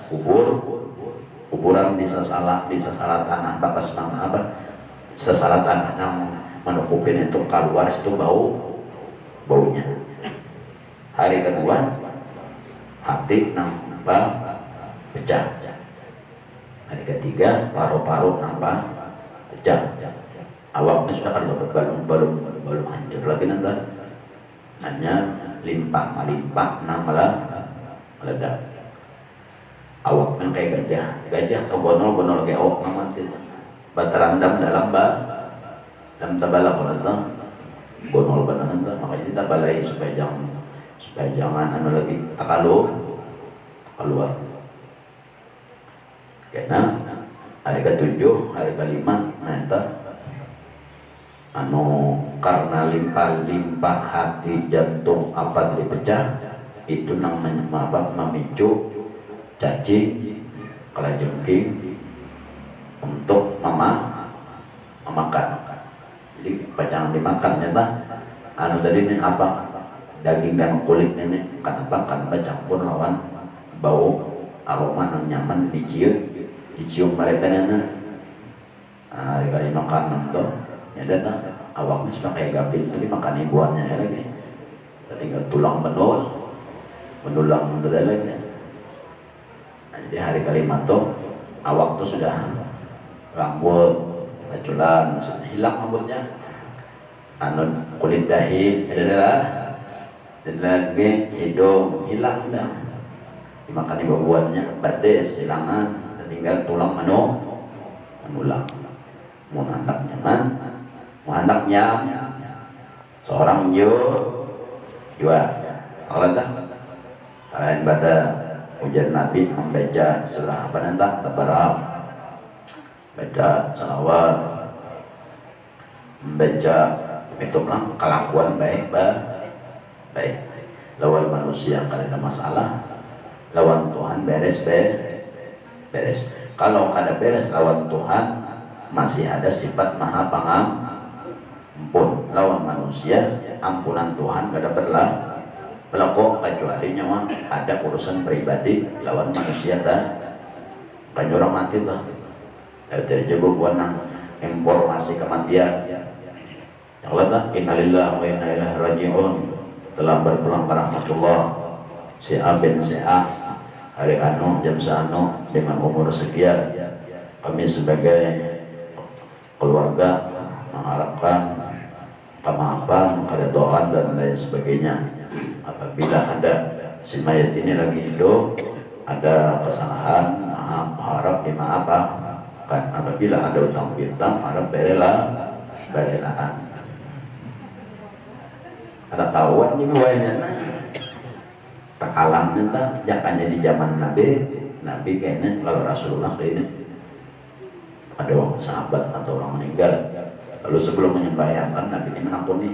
kuburan bisa salah tanah bakas mana apa bisa salah tanah yang menutupin itu keluar itu baunya. Hari kedua hati nampak pecah. Hari ketiga paru-paru nampak pecah. Awaknya sudah kan belum hancur lagi nanti. Hanya limpah malah meledak. Awaknya kayak gajah kegonol kayak awak mati. Baterandam dalam tabala kalau gonol banan itu makanya kita balai supaya jangan lagi keluar. Karena hari ketujuh, hari kelima, karena limpah hati jantung apa dipecah itu namanya memicu cacing kalajengking untuk memakan. Jadi jangan dimakan nyata tadi ini apa daging dan kulit ini kenapa karena campur lawan bau aroma yang nyaman dicium mereka hari kali makan tuh ya dan awaknya sudah kayak gabin jadi makan ibuannya ya lagi tinggal tulang menulang lagi. Jadi hari kelima tuh awak tuh sudah rambut baculan sudah hilang rambutnya kulit dahi adalah dan lagi hidung hilang sudah dimakan ibu-ibuannya batis hilangan tinggal tulang menulang mau anak nyaman mau anaknya seorang jua kalau tak kalian pada ujian Nabi membaca surah apa nanti tabarab baca salawat membaca itu lang kelakuan baik lawan manusia kalau ada masalah lawan Tuhan beres kalau kada beres lawan Tuhan masih ada sifat maha pengampun lawan manusia ampunan Tuhan kada berlaku kecuali nyawa ada urusan pribadi lawan manusia kan orang mati tuh itu aja bukan informasi kematian yang lain innalillahi wa inna ilaihi raji'un telah berpulang ke rahmatullah si A bin si A hari jam seanu dengan umur sekian kami sebagai keluarga mengharapkan kemaafan keridhaan dan lain sebagainya apabila ada si mayat ini lagi hidup ada kesalahan harap dimaafkan apabila ada utang piutang harap berelaan ada tahuan juga banyak takalang minta jangan di zaman Nabi kayaknya kalau Rasulullah ini ada sahabat atau orang meninggal lalu sebelum menyembahyangkan Nabi ini mengampuni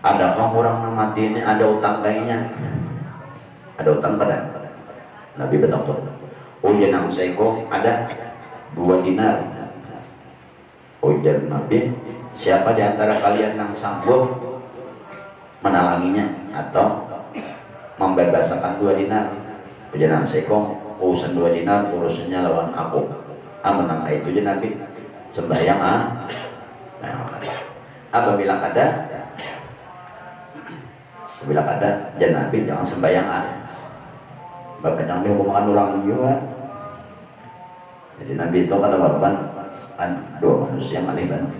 adakah orang yang mati ini ada utang kayaknya ada utang pada Nabi bertakwa ujian aku seiko ada 2 dinar ujian Nabi siapa di antara kalian yang sanggup menalanginya atau membebasakan 2 dinar ujian aku seiko urusan 2 dinar urusannya lawan aku menang itu aja Nabi sembahyang apabila ada jangan Nabi jangan sembahyang Bapak jangan dihukumkan orang juga. Jadi Nabi itu kata bapak kan 2 manusia yang alihkan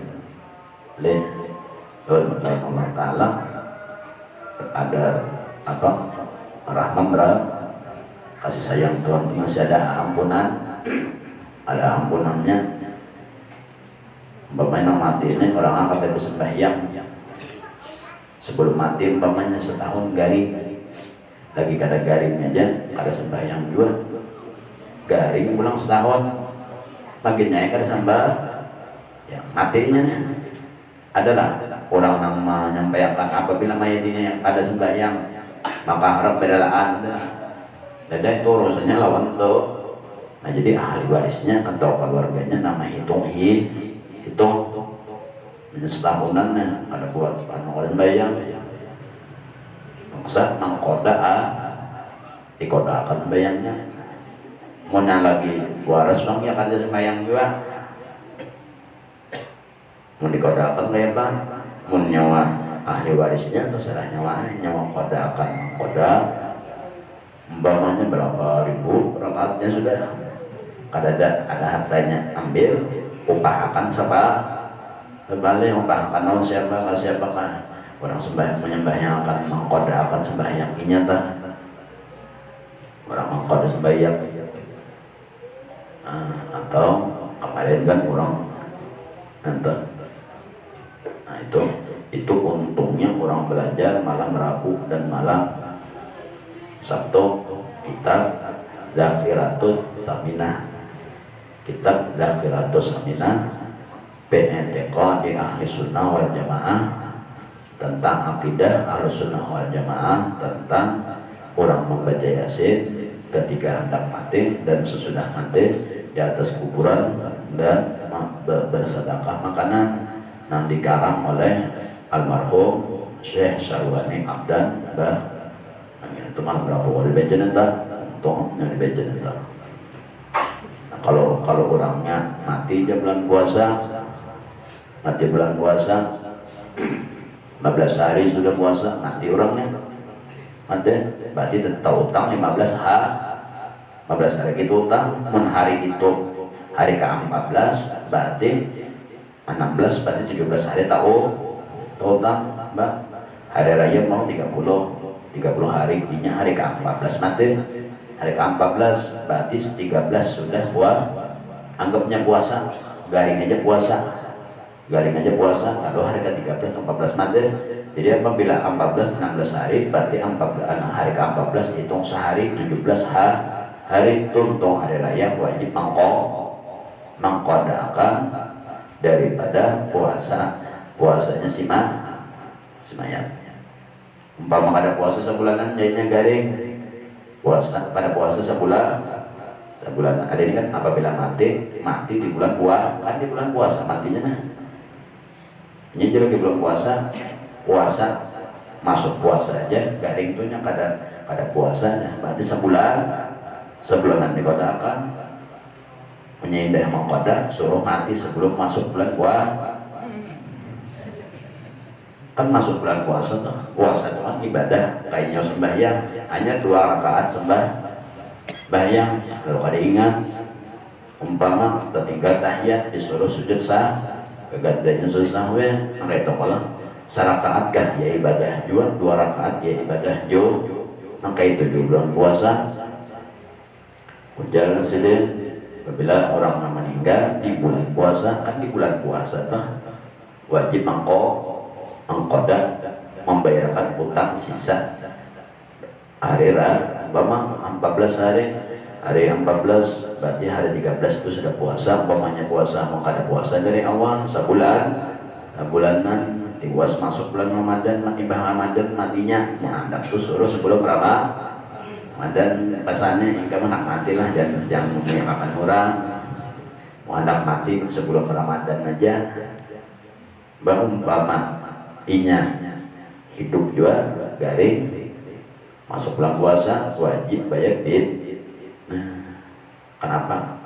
oleh Allah Ta'ala ada apa rahmat kasih sayang Tuhan masih ada ampunannya umpamanya mati ini orang angkat dari sembahyang sebelum mati umpamanya setahun garing lagi kada garing aja kada sembahyang juga garing pulang setahun makin naik kada sembah ya matinya adalah orang yang menyampaikan apabila mayatnya yang kada sembahyang maka harap bedalaan ada itu urusannya lawan itu. Nah jadi ahli warisnya atau keluarganya nama hitung setahunan ada buat orang bayang maksa mengkoda dikoda akan bayangnya mau lagi waras bang ya kada sembahyang juga mau dikoda akan bayang bang mau nyawa ahli warisnya terserah nyawa koda akan mengkoda umpamanya berapa ribu rakaatnya sudah ada hartanya ambil upahakan siapa kembali upahakan non siapa kan orang menyembahyang akan mengkoda akan sembahyang nyata orang mengkoda sembahyang atau kemarin kan orang nanti nah itu untungnya orang belajar malam Rabu dan malam Sabtu kitab Zakiratus Saminah kitab Zakiratus Saminah PNTK di Ahli Sunnah wal Jamaah tentang akidah Ahli Sunnah wal Jamaah tentang orang membaca Yasin ketika hendak mati dan sesudah mati di atas kuburan dan bersedekah makanan yang dikarang oleh almarhum Syekh Syarwani Abdan itu mah berapa kali baca nanti tong yang dibaca nanti. Nah, kalau orangnya mati di bulan puasa 15 hari sudah puasa mati orangnya mati berarti tetap utang 15 hari itu utang hari itu hari ke-14 berarti 16 berarti 17 hari tahu utang mbak hari raya mau 30 hari ininya hari ke-14 mati hari ke-14 berarti 13 sudah anggapnya puasa garing aja puasa lalu hari ke-13 14 mati jadi apabila 14 16 hari berarti hari ke-14 hitung sehari 17 hari tuntung hari raya wajib mengkodakan daripada puasanya simayat umpama ada puasa sebulanan jadinya garing pada puasa sebulan ada ini kan apabila mati di bulan puasa kan di bulan puasa matinya nah ini jadi di bulan puasa masuk puasa aja garing itu nya kada puasanya berarti sebulanan dikodakan menyindah mengkoda suruh mati sebelum masuk bulan puasa kan masuk bulan puasa itu kan ibadah kayaknya sembahyang hanya 2 rakaat sembahyang kalau kada ingat umpama tertinggal tahiyat disuruh sujud kegantiannya susah mereka kalau sarakaat kan ya ibadah juga 2 rakaat ya ibadah juga maka itu di bulan puasa ujar sedih apabila orang meninggal di bulan puasa kan di bulan puasa wajib mengkoda membayarkan utang sisa hari umpama 14 hari 14 berarti hari 13 itu sudah puasa umpamanya puasa mau kada puasa dari awal sebulanan tiwas masuk bulan Ramadan matinya menghadap tuh suruh sebelum Ramadan pasannya hingga matilah jangan menyamakan orang menghadap mati sebelum Ramadan aja umpama inya hidup juga garing masuk bulan puasa wajib bayar kenapa?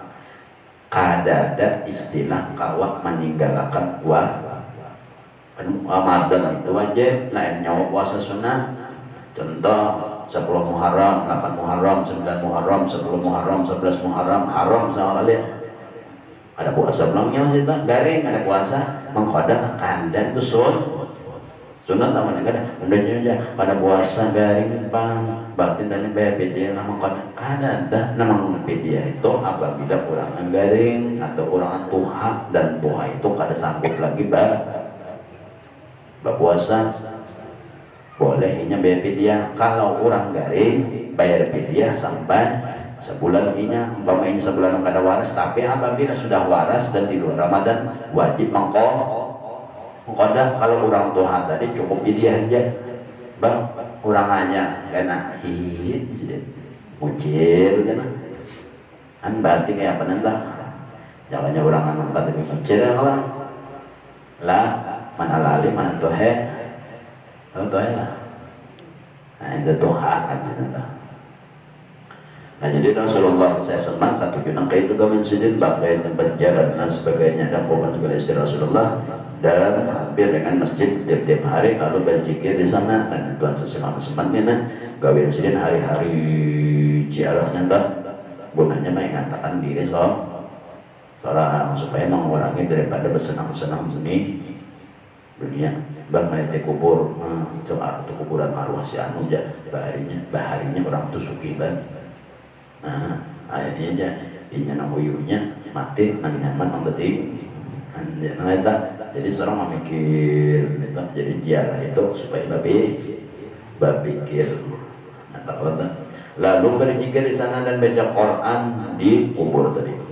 Kada ada istilah kawak meninggalkan Ramadan itu wajib lain nyawa puasa sunnah contoh 10 Muharram, 8 Muharram, 9 Muharram, 10 Muharram, 11 Muharram haram sama kalian ada puasa belumnya masih garing ada puasa mengkoda kandan itu sunat apa nih undangnya pada puasa garing batin dan BPD nama kada nama BPD itu apabila orang garing atau orang tuha dan tuha itu kada sanggup lagi puasa boleh inya bayar fidyah. Kalau orang garing bayar fidyah sampai sebulan inya, umpama ini sebulan kada waras, tapi apabila sudah waras dan di luar Ramadan wajib mengqadha. Kalau orang tua tadi cukup fidyah aja bang, orang hanya kena hihit mucil jangan an berarti kayak apa nanti jangannya orang anak tadi mucil lah mana lali mana tohe lah. Nah itu Tuhan kan. Nah jadi Rasulullah saya senang satu junang itu kami sidin bagai tempat jalan dan sebagainya dan bukan segala istri Rasulullah dan hampir dengan masjid tiap-tiap hari lalu berzikir di sana dan Tuhan sesama-sama nah gawe sidin hari-hari ziarahnya tak gunanya mengatakan diri seorang supaya mengurangi daripada bersenang-senang seni dunia. Bang nanti kubur coba untuk kuburan arwah si anu aja baharinya orang tuh suki ban. Nah akhirnya aja inya namuyunya mati nang nyaman nang detik jadi seorang memikir gitu. Jadi dialah itu supaya babi berpikir lalu berzikir di sana dan baca Quran di kubur tadi.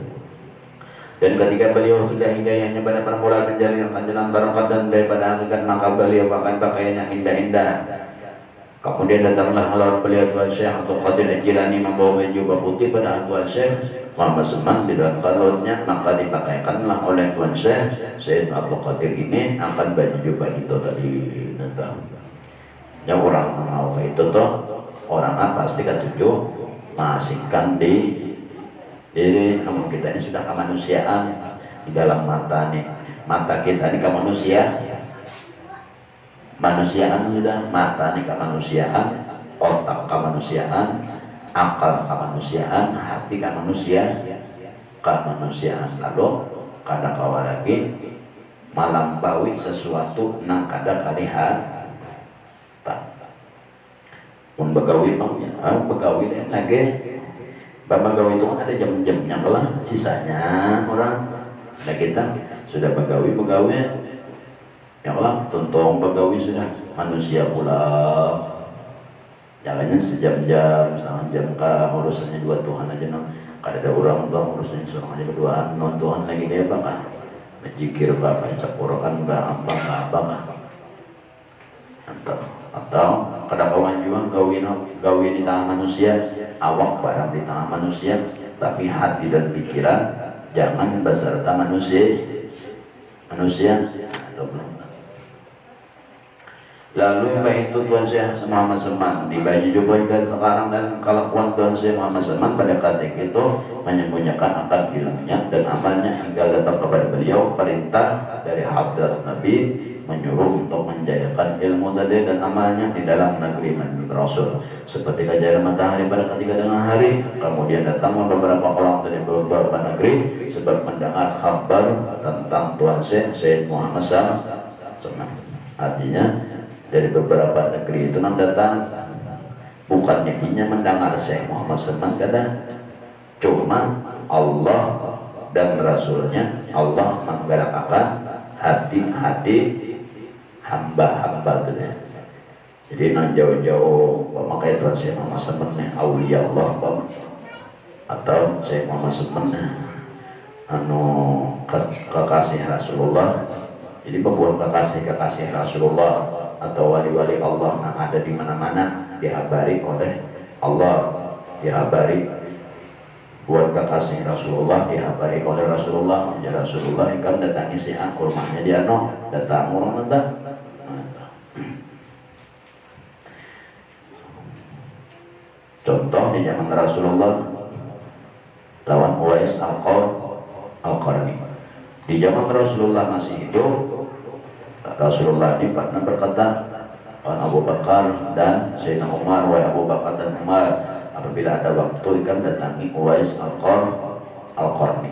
Dan ketika beliau sudah hidayahnya pada permulaan menjalin jalan barokat dan daripada hakikat, maka beliau akan pakaiannya indah-indah. Kemudian datanglah melawan beliau Tuan Syekh Abdul Qadir Al-Jilani membawa baju putih pada Tuan Syekh Muhammad Seman di dalam kalutnya, maka dipakaikanlah oleh Tuan Syekh Syed Abdul Qadir ini akan baju jubah itu tadi. Yang orang mau itu tuh orang apa pasti ketujuh masihkan di jadi namun kita ini sudah kemanusiaan di dalam mata nih, mata kita ini kemanusiaan sudah, mata nih kemanusiaan, otak kemanusiaan, akal kemanusiaan, hati kemanusiaan. Lalu kada kawa lagi malampaui sesuatu nang kada kalihat tak pun begawi bangnya begawi lagi. Bapak gawi itu kan ada jam-jamnya lah, sisanya orang ada kita sudah begawi ya Allah tuntung begawi sudah manusia pula jangannya sejam-jam setengah jam kah urusannya dua Tuhan aja no. Kada ada orang bang urusannya seorang aja berduaan non Tuhan lagi kayak apa kah berzikir kah baca Quran kah apa atau kada kawan juga gawi di tangan manusia, awak barang di tangan manusia, tapi hati dan pikiran jangan beserta manusia. Lalu baik itu Tuan Syekh Muhammad Seman di baju jubah dan sekarang dan kelakuan Tuan Syekh Muhammad Seman pada ketika itu menyembunyikan akan ilmunya dan amalnya hingga datang kepada beliau perintah dari Hadrat Nabi menyuruh untuk menjayakan ilmu tadi dan amalnya di dalam negeri Madinah Rasul seperti kejaran matahari pada ketika tengah hari. Kemudian datang beberapa orang dari beberapa negeri sebab mendengar kabar tentang Tuan Syekh Muhammad Seman. Artinya dari beberapa negeri itu nang datang bukannya inya mendengar Syekh Muhammad Seman kada, cuma Allah dan Rasulnya Allah menggerakkan hati-hati hamba-hamba itu deh. Jadi nang jauh-jauh memakai Tuan Syekh Muhammad Seman aulia Allah atau Syekh Muhammad Seman anu kekasih Rasulullah. Jadi membuat kekasih Rasulullah atau wali-wali Allah yang ada di mana-mana dihabari oleh Allah, dihabari buat kekasih Rasulullah, dihabari oleh Rasulullah. Ya Rasulullah ikan datangi si angkur rumahnya dia no datang orang datang. Contoh di zaman Rasulullah lawan Uwais Al-Qarni. Di zaman Rasulullah masih hidup, Rasulullah ini pernah berkata Abu Bakar dan Sayyidina Umar, wahai Abu Bakar dan Umar, apabila ada waktu ikan datangi Uwais Al-Qarni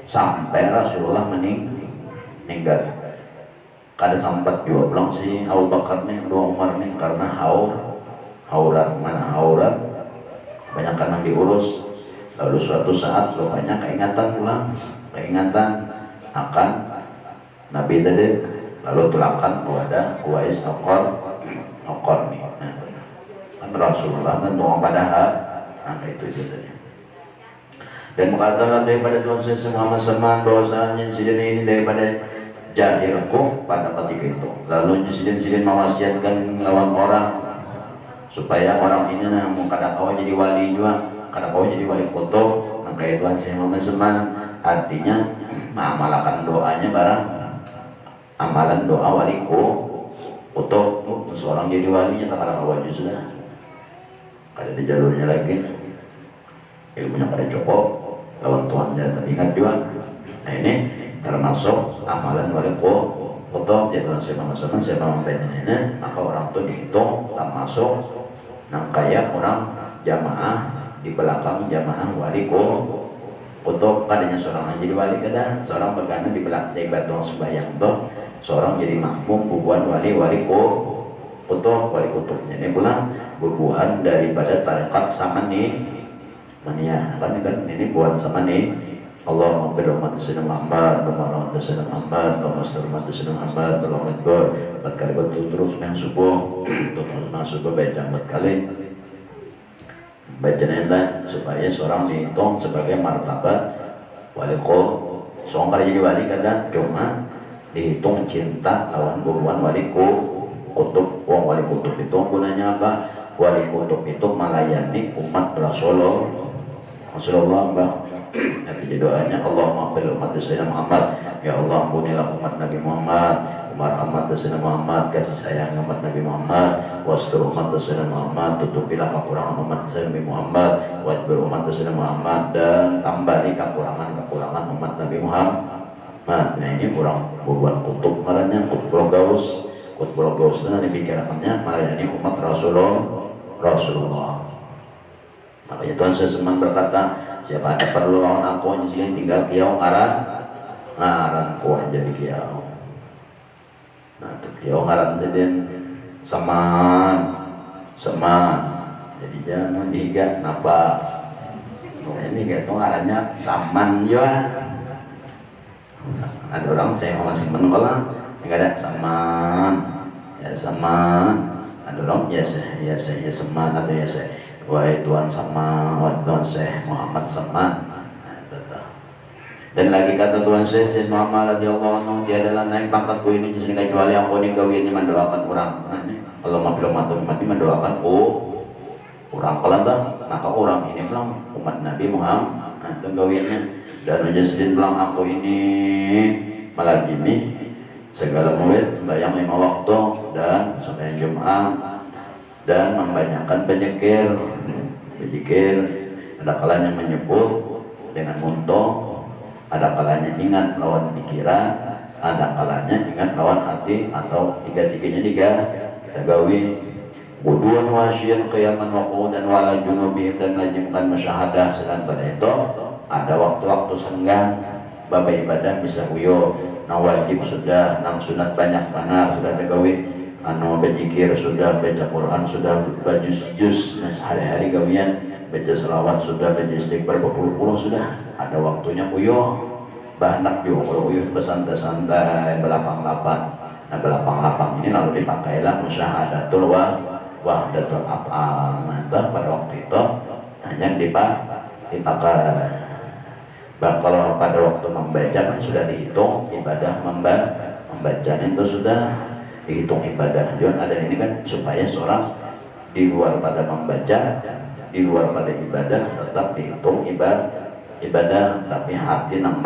sampai Rasulullah meninggal. Kada sempat juga pulang si Abu Bakar nih, Abu Umar nih karena hauran banyak karena diurus. Lalu suatu saat rupanya keingatan akan Nabi tadi, lalu tulakan kepada Uwais Al-Qarni. Kan Rasulullah kan doa pada itu tadi. Dan mengatakan daripada Tuhan saya Muhammad SAW bahwasanya insiden ini daripada jahirku pada ketika itu. Lalu insiden mewasiatkan lawan orang supaya orang ini mau kadang kau jadi wali juga, kadang kau jadi wali kutub. Maka Tuhan saya Muhammad SAW artinya mengamalkan doanya barang amalan doa wali kutub. Seorang jadi walinya tak kadang kau aja sudah. Ada di jalurnya lagi, ilmunya pada cukup, lawan Tuhan jangan ingat juga. Nah ini termasuk amalan wali kutub. Jadi Tuhan sama-sama siapa membacanya, maka orang itu dihitung termasuk nangkaya orang jamaah di belakang jamaah wali kutub. Padanya seorang yang jadi wali kada, seorang begana di belakang ibadah sembahyang tuh, seorang jadi makmum bubuhan wali kutub. Wali kutubnya ini pula bubuhan daripada tarekat sama nih mania kan ini buat sama nih Allahumma bil umat Sayyidina Muhammad Allahumma Sayyidina Muhammad Allahumma Sayyidina Muhammad Allahumma Akbar 4 kali betul terus yang subuh terus subuh baca 4 kali baca nenda supaya seorang dihitung sebagai martabat wali kutub. Seorang jadi wali kadang cuma dihitung cinta lawan buruan wali kutub. Wali kutub itu gunanya apa? Wali kutub itu melayani umat Rasulullah. Nanti doanya Allahumma bil umat Sayyidina Muhammad, ya Allah ampunilah umat Nabi Muhammad, umat Sayyidina Muhammad, kasih sayang umat Nabi Muhammad, wastur umat Sayyidina Muhammad, tutupilah kekurangan umat Sayyidina Nabi Muhammad, wajbur umat Sayyidina Muhammad, dan tambali kekurangan umat Nabi Muhammad. Nah ini kurang buruan kutub marahnya kutub gaus itu nanti pikirannya melayani umat Rasulullah. Makanya Tuhan seseman berkata, siapa ada perlu lawan aku yang tinggal kiau ngaran kuah jadi kiau. Nah tuh kiau ngaran jadi saman. Jadi jangan dihiga napa. Ini gitu ngarannya saman ya. Ada orang saya masih menolak, enggak ada saman. Ya saman. Ada orang ya saman atau ya saya. Wahai Tuhan sama, wahai Tuhan Syekh Muhammad sama. Dan lagi kata Tuhan Syekh Muhammad radhiyallahu anhu, tiada naik pangkatku ini di sini kecuali aku ini kau ini mendoakan orang. Allah mati mendoakan orang kalau maka orang ini bilang umat Nabi Muhammad itu gawinnya. Dan Najasudin bilang aku ini melajimi segala murid sembahyang 5 waktu dan sembahyang Jumat dan membanyakan berzikir. Ada kalanya menyebut dengan muntung, ada kalanya ingat lawan pikiran, ada kalanya ingat lawan hati, atau tiga-tiganya kita gawi wuduan wasyian qiyaman wa qu'udan wala junubihim, dan melazimkan musyahadah. Sedang pada itu ada waktu-waktu senggang baba ibadah bisa uyo, nang wajib sudah, nang sunat banyak mana sudah tegawi, anu berzikir sudah, baca Quran sudah, baca juz hari-hari gawian, baca selawat sudah, baca istighfar berpuluh-puluh sudah. Ada waktunya uyo bahanak yo, kalau uyo bersantai-santai belapang-lapang. Nah belapang-lapang ini lalu dipakailah musyahadatul wahdatul af'al. Nah pada waktu itu hanya dipakai. Kalau pada waktu membaca kan sudah dihitung ibadah membacanya itu sudah dihitung ibadah. Jadi ada ini kan supaya seorang di luar pada membaca, di luar pada ibadah tetap dihitung ibadah, tapi hati nang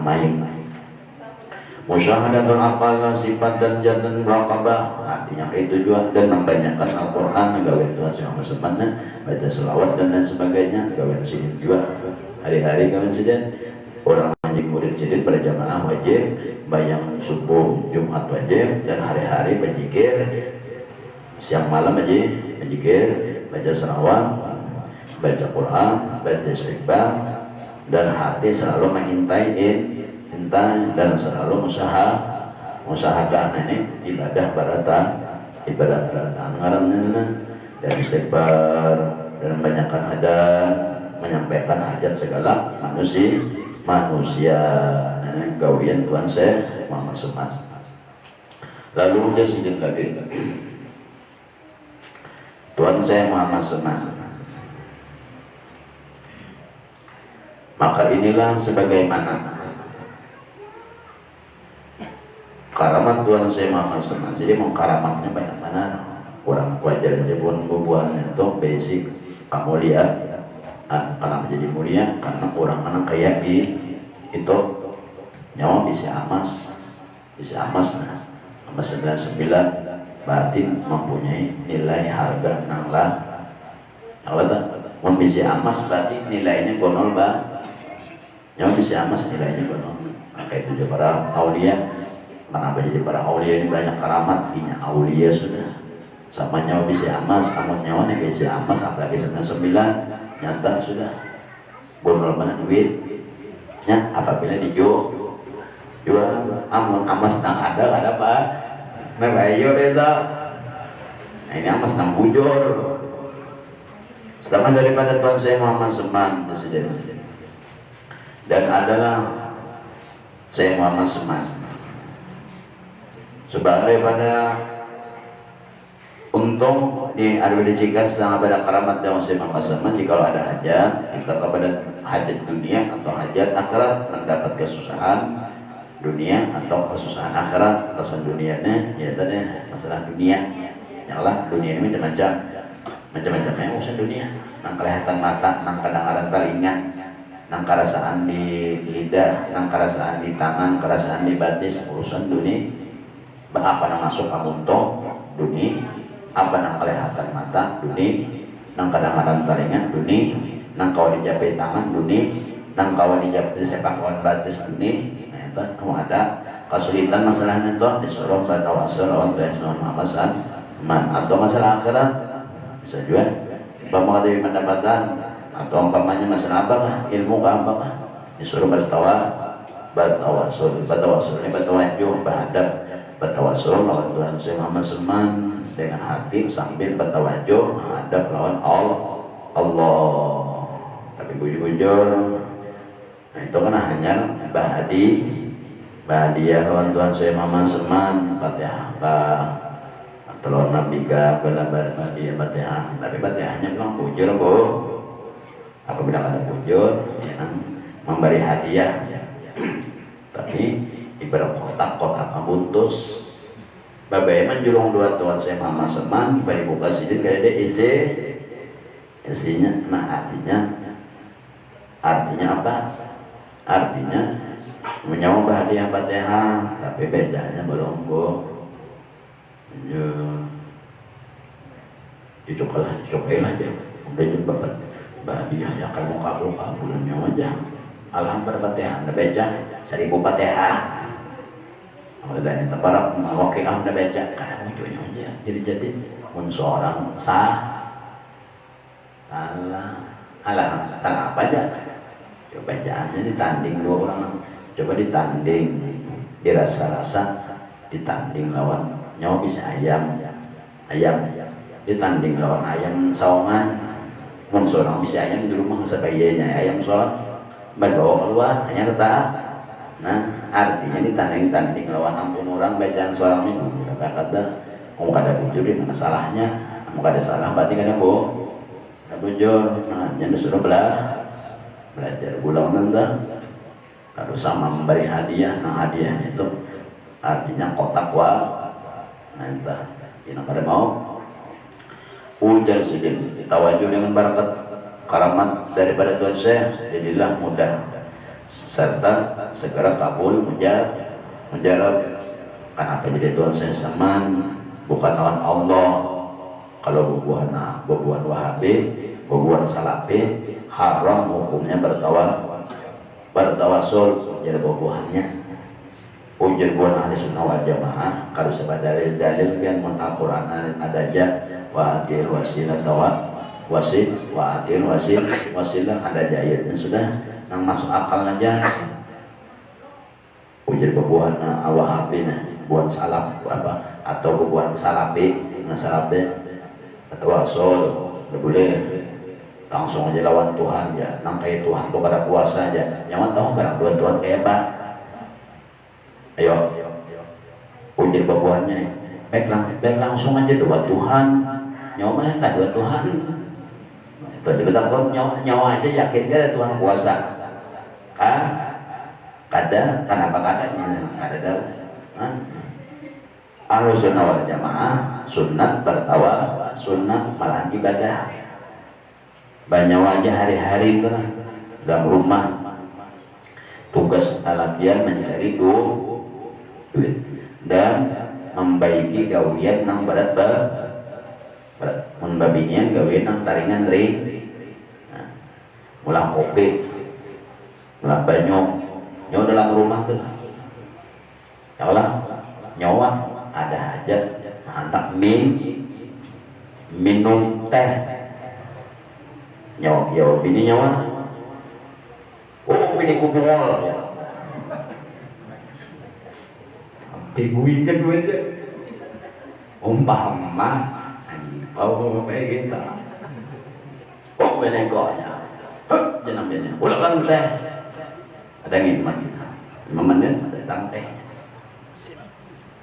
main. Musyahadatul afal sifat dan jatan raqabah, artinya itu juga, dan membanyakan Al-Qur'an gawe Tuhan sama semuanya, baca selawat dan lain sebagainya, gawe sidin juga. Hari-hari gawe sidin. Orang menjadi murid sidin pada jamaah wajib, bayang subuh Jumat wajib, dan hari-hari berzikir, siang malam aja berzikir, baca selawat, baca Quran, baca istighfar, dan hati selalu mengintai dan selalu musahadah ini ibadah baratan ngaranna, dan istighfar, dan membanyakkan hadan, menyampaikan hajat segala manusia. Gawian Tuhan saya Muhammad Semas. Lalu dia sidin lagi, Tuhan saya Muhammad Seman, maka inilah sebagaimana karamat Tuhan saya Muhammad Seman. Jadi mengkaramatnya banyak mana, kurang wajar aja bubuhannya itu basic kemuliaan. Karena menjadi mulia karena orang anak kayak itu nyawa bisa amas nah amas 99 batin mempunyai nilai harga nanglah bisa amas batin nilainya gonol nyawa bisa amas nilainya gonol. Maka itu juga para aulia. Kenapa jadi para aulia ini banyak karamat? Ini aulia sudah sama nyawa bisa amas, amat nyawa nih bisa amas, apalagi 99 nyata sudah bonol mana duitnya apabila dijual amas nang ada apa mebayo itu. Nah ini amas nang bujur sama daripada Tuhan saya Muhammad Seman Presiden, dan adalah saya Muhammad Seman sebab daripada untung dicikan sedang pada karamat yang saya Muhammad jika ada hajat kita kepada hajat dunia atau hajat akhirat, mendapat kesusahan dunia atau kesusahan akhirat. Kesusahan dunianya ya tadi masalah dunia yalah, dunia ini macam-macamnya urusan dunia, nang kelihatan mata, nang kedengaran telinga, nang kerasaan di lidah, nang kerasaan di tangan, kerasaan di batis, urusan dunia. Apa nang masuk kamunto dunia, apa nang kelihatan mata dunia, nang kedengaran telinga dunia, nang kau dijapai tangan dunia, nang kau dijapai sepak kawan batis dunia. Nah itu kamu ada kesulitan masalahnya tuh disuruh bertawasul untuk Muhammad man atau masalah akhirat bisa juga umpama dari pendapatan atau umpamanya masalah apa ilmu apa disuruh bertawasul ini bertawajuh berhadap bertawasul lawan Tuhan saya Muhammad Seman dengan hati sambil bertawajuh menghadap lawan Allah. Tapi bujur-bujur nah itu kan hanya bahagia lawan Tuhan saya Muhammad Seman Fatihah telur nabi ga balabar bahagia Fatihah. Tapi Fatihahnya bilang bujur bu apabila ada bujur ya, memberi hadiah tapi ibarat kotak-kotak buntus babai menjulung dua Tuhan saya Muhammad Seman bari buka sidin gak ada isinya. Nah artinya apa? Artinya menyawa bahagia Fatihah tapi bedanya belum bu ya dicobalah aja udah jumpa bahagia ya kalau mau kabulnya aja alhamdulillah Fatihah udah baca 1000 Fatihah udah ini teparak wakil udah baca kadang munculnya aja jadi pun seorang salah apa aja coba bacaannya ditanding dua orang, coba ditanding dirasa-rasa ditanding lawan nyawa bisa ayam ditanding lawan ayam sawangan mun seorang bisa ayam di rumah sebaiknya ayam seorang berbawa keluar hanya letak. Nah artinya ditanding lawan ampun orang bacaan seorang minggu kata mau kada bujur di mana salahnya, mau kada salah berarti kada bujur. Nah jangan disuruh belajar ulang nanti harus sama memberi hadiah. Nah hadiahnya itu artinya kotak nah entah ini pada mau ujar sedikit tawajuh dengan barakat karamat daripada Tuhan saya jadilah mudah serta segera kabul menjarab. Kenapa jadi Tuhan saya Seman bukan lawan Allah? Kalau bubuhan Wahabi bubuhan Salafi haram hukumnya bertawasul jadi bubuhannya ujar buan ahli sunnah wal jamaah kalau sebab dalil yang Al-Quran ada aja wa atil wasilah wasilah ada aja ayatnya sudah yang masuk akal aja. Ujar bubuhan Wahabi buan salaf apa atau bubuhan Salafi atau wasul boleh langsung aja lawan Tuhan ya nang kayak Tuhan tuh pada puasa aja jangan tahu kadang Tuhan kayak apa. Ayo jadi babuannya baik langsung aja doa Tuhan nyawa mana tak doa Tuhan itu juga takut nyawa aja yakin gak Tuhan kuasa kada kenapa kadanya ada Ahlussunnah wal Jamaah sunnat bertawaf sunnat malah ibadah banyak wajah hari-hari itu dalam rumah tugas latihan mencari duit dan membaiki gawian nang berat membabinya gawian nang taringan ulang kopi ulang banyok nyawa dalam rumah tuh ya Allah nyawa ada aja anak minum teh nyawa bini nyawa bini kubungol ya tiguin kan dua aja umpama kayak gitu benegoknya jenam bini ulang teh ada yang 5 menit datang teh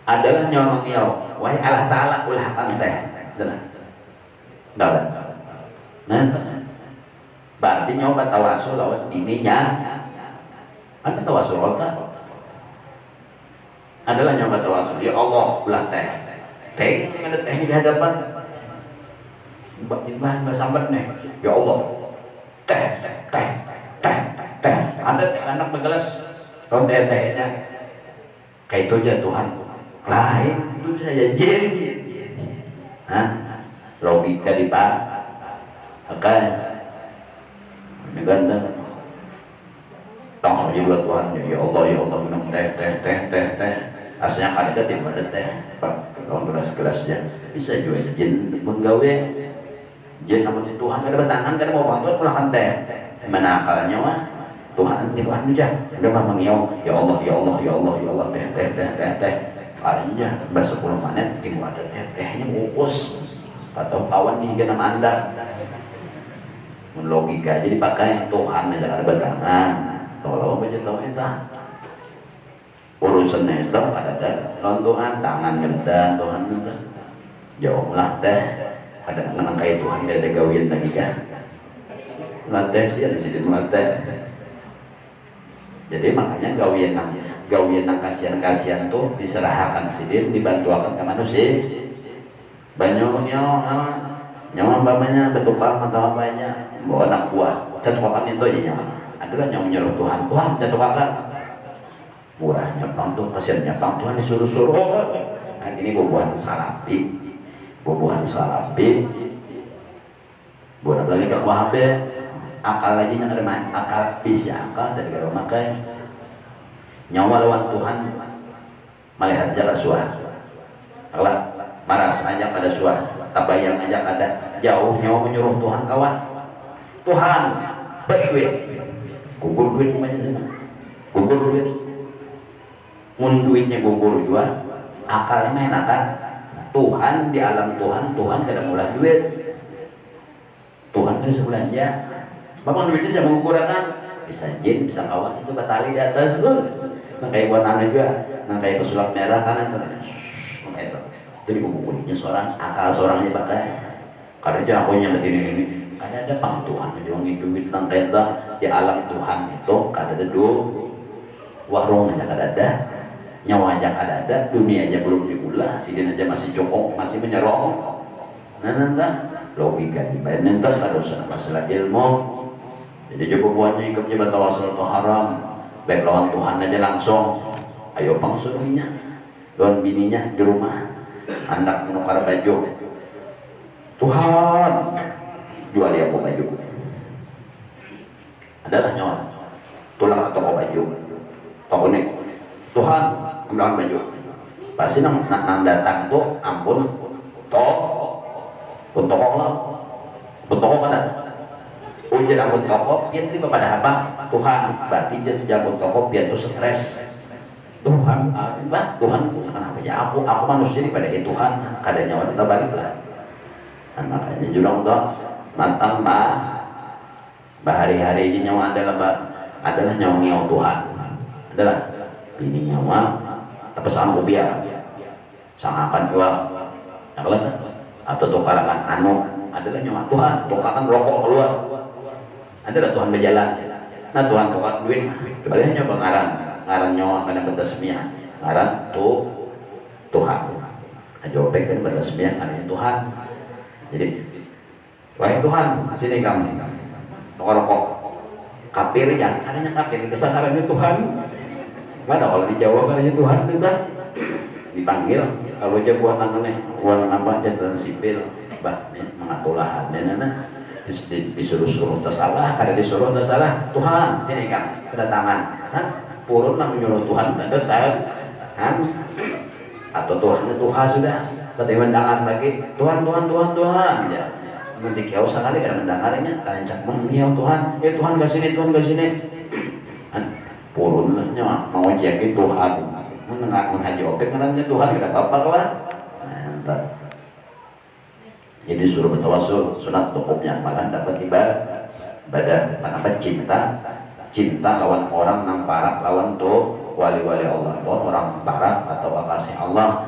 adalah nyolong yau wahai Allah Ta'ala ulah teh nah berarti nyoba tawasul lewat dininya ada tawasul adalah nyoba tawasul ya Allah ulah teh ada teh di hadapan bahan sambat nih ya Allah teh ada teh anak bergelas ronde tehnya kayak itu aja Tuhan lain itu saya jin logika di pak akan negara langsung juga Tuhan ya Allah minum teh aslinya kan ada tim ada teh lawan gelas-gelasnya bisa juga jin pun gawe jin namun Tuhan kada bertahan kada mau bantuan mulakan teh menakalnya mah Tuhan aja udah mah mengiau ya Allah teh paling aja 10 menit timbul ada tehnya bungkus atau kawan di genam Anda logika jadi pakai Tuhan aja ada bertangan tolong baca tahu itu urusan itu ada Tuhan tangan genda Tuhan itu jauhlah teh ada mengenang kayak Tuhan ada gawian lagi kan latih sih ada sini latih jadi makanya gawian yang kasihan tuh diserahkan sidin dibantuakan ke manusia banyak nyawa mbaknya betukang atau apanya bawa anak buah catukakan itu aja nyawa adalah yang menyuruh Tuhan catukakan murah nyepang tuh kasihan nyepang Tuhan disuruh-suruh nah ini bubuhan salafi buat lagi tak wahab akal lagi yang ada akal bisa akal dari kalau makai nyawa lawan Tuhan melihat jalan suah Allah maras aja pada suah tabayang aja ada jauh nyawa menyuruh Tuhan kawan Tuhan berduit gugur duit gugur duit mun duitnya gugur juga akalnya main akan Tuhan di alam Tuhan kada mulai duit Tuhan itu sebelanja bapak duitnya saya mengukurkan bisa jin bisa kawan itu batali di atas loh nah kayak buat anak juga nah kayak pesulap merah kanan itu jadi buku-bukunya seorang akal seorangnya pakai karena aja aku yang begini ada pang Tuhan menjuangi duit tentang kereta di alam Tuhan itu kada ada warung aja kada ada nyawa aja kada ada dunia aja belum diulah sidin aja masih cukup masih menyerong nanti logika dibayar nanti kada usah masalah ilmu jadi cukup buatnya ikut nyoba tawasul itu haram baik lawan Tuhan aja langsung ayo pang suaminya lawan bininya di rumah anak menukar baju Tuhan jual dia baju adalah nyawa tulang toko baju toko nih Tuhan ambil baju pasti nang datang tuh ampun pun toko lah pun toko mana ujian ampun toko dia terima pada apa Tuhan berarti dia jago toko biar tuh stres Tuhan Tuhan kenapa ya aku manusia daripada Tuhan kada nyawa kita balik lah nah, makanya jurang tuh matang bahari-hari ini nyawa adalah nyawa Tuhan adalah ini nyawa apa sama ubiar sangakan dua atau tukarangan anu adalah nyawa Tuhan, tukaran rokok keluar adalah Tuhan berjalan. Nah Tuhan tukar duit balik nyoba ngaran nyawa karena bertasmiyah ngaran Tuhan. Nah jawabnya kan bertasmiyah karena Tuhan. Jadi wahai Tuhan sini kamu tukar rokok kafir ya karena kafir kesadarannya Tuhan. Mana kalau dijawab karena Tuhan kita dipanggil kalau aja buat aneh uang apa catatan sipil bah mengatulahan dan disuruh tersalah karena disuruh tersalah Tuhan sini kan kedatangan kan purun lah menyuruh Tuhan datang kan atau Tuhan sudah berarti mendengar lagi Tuhan ya nanti kau sekali karena mendengarnya kalian cak mengiau Tuhan Tuhan ke sini kan purun lah nyawa mau jadi Tuhan menghaji objek menanya Tuhan tidak apa-apa lah. Nah, jadi suruh bertawasul sunat hukumnya malah dapat ibadah kenapa cinta lawan orang namparak lawan tuh wali-wali Allah lawan orang parak atau kasih Allah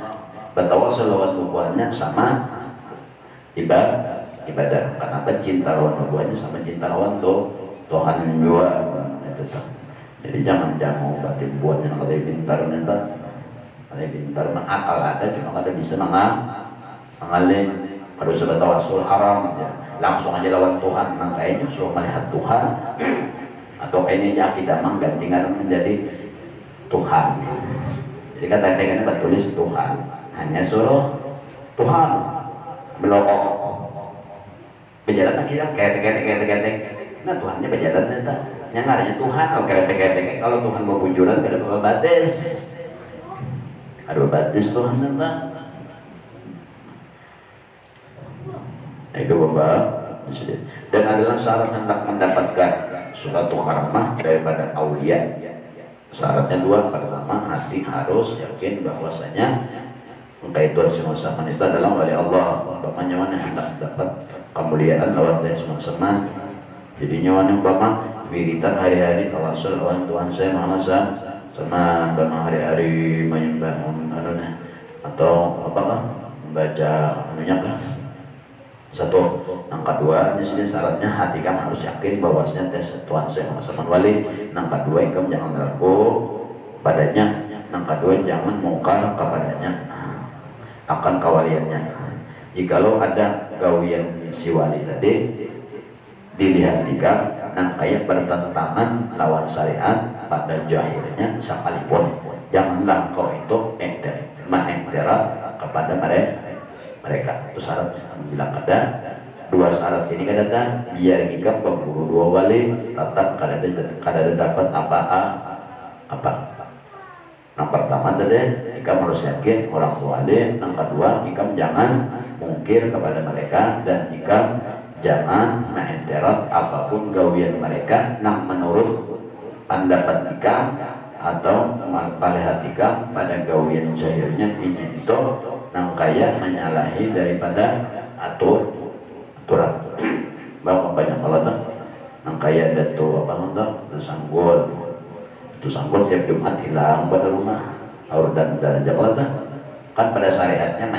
bertawasul lawan nubuahnya sama ibadah kenapa cinta lawan nubuahnya sama cinta lawan tuh Tuhan juga itu tuh. Jadi jangan berarti buat yang lebih pintar akal ada cuma kada bisa mengalim harus bertawasul haram ya. Langsung aja lawan Tuhan nah kayaknya suruh melihat Tuhan atau kayaknya akidah menggantikan menjadi Tuhan. Jadi kata dengan bertulis Tuhan hanya suruh Tuhan melokok berjalan akhirnya ketek nah Tuhannya berjalan ternyata yang adanya Tuhan kalau ketek kalau Tuhan mau bujuran kada batis ada batis Tuhan ternyata itu Bapak dan adalah syarat hendak mendapatkan suatu karamah daripada aulia. Syaratnya dua, pertama hati harus yakin bahwasanya kaitan sama itu adalah wali Allah. Umpamanya mana hendak dapat kemuliaan lewat dari sama jadi nyawa yang umpama wiritan hari-hari tawasul lawan Tuhan saya Muhammad sama umpama hari-hari menyembah atau apakah membaca anunya lah. Satu, yang kedua di sini syaratnya hati kamu harus yakin bahwasanya Tuhan saya sama wali. Yang kedua kamu jangan ragu padanya. Yang kedua jangan mungkar kepadanya akan kewaliannya. Jikalau ada gawian si wali tadi dilihat tiga yang kayak bertentangan lawan syariat pada jahilnya sekalipun janganlah kau itu mengiktirat kepada mereka. Itu syarat bilang ada dua syarat ini kada biar nikah berburu dua wali tetap kada dapat apa. Yang pertama tadi nikah harus yakin orang tua wali. Yang kedua nikah jangan mungkir kepada mereka dan nikah jangan mengiktirat apapun gawian mereka yang menurut pendapat nikah atau melihatika pada gawian jahilnya ini itu nang kaya menyalahi daripada aturan bahwa banyak kalau nang kaya datu apa untuk itu sanggul tiap Jumat hilang pada rumah dan jalan kan pada syariatnya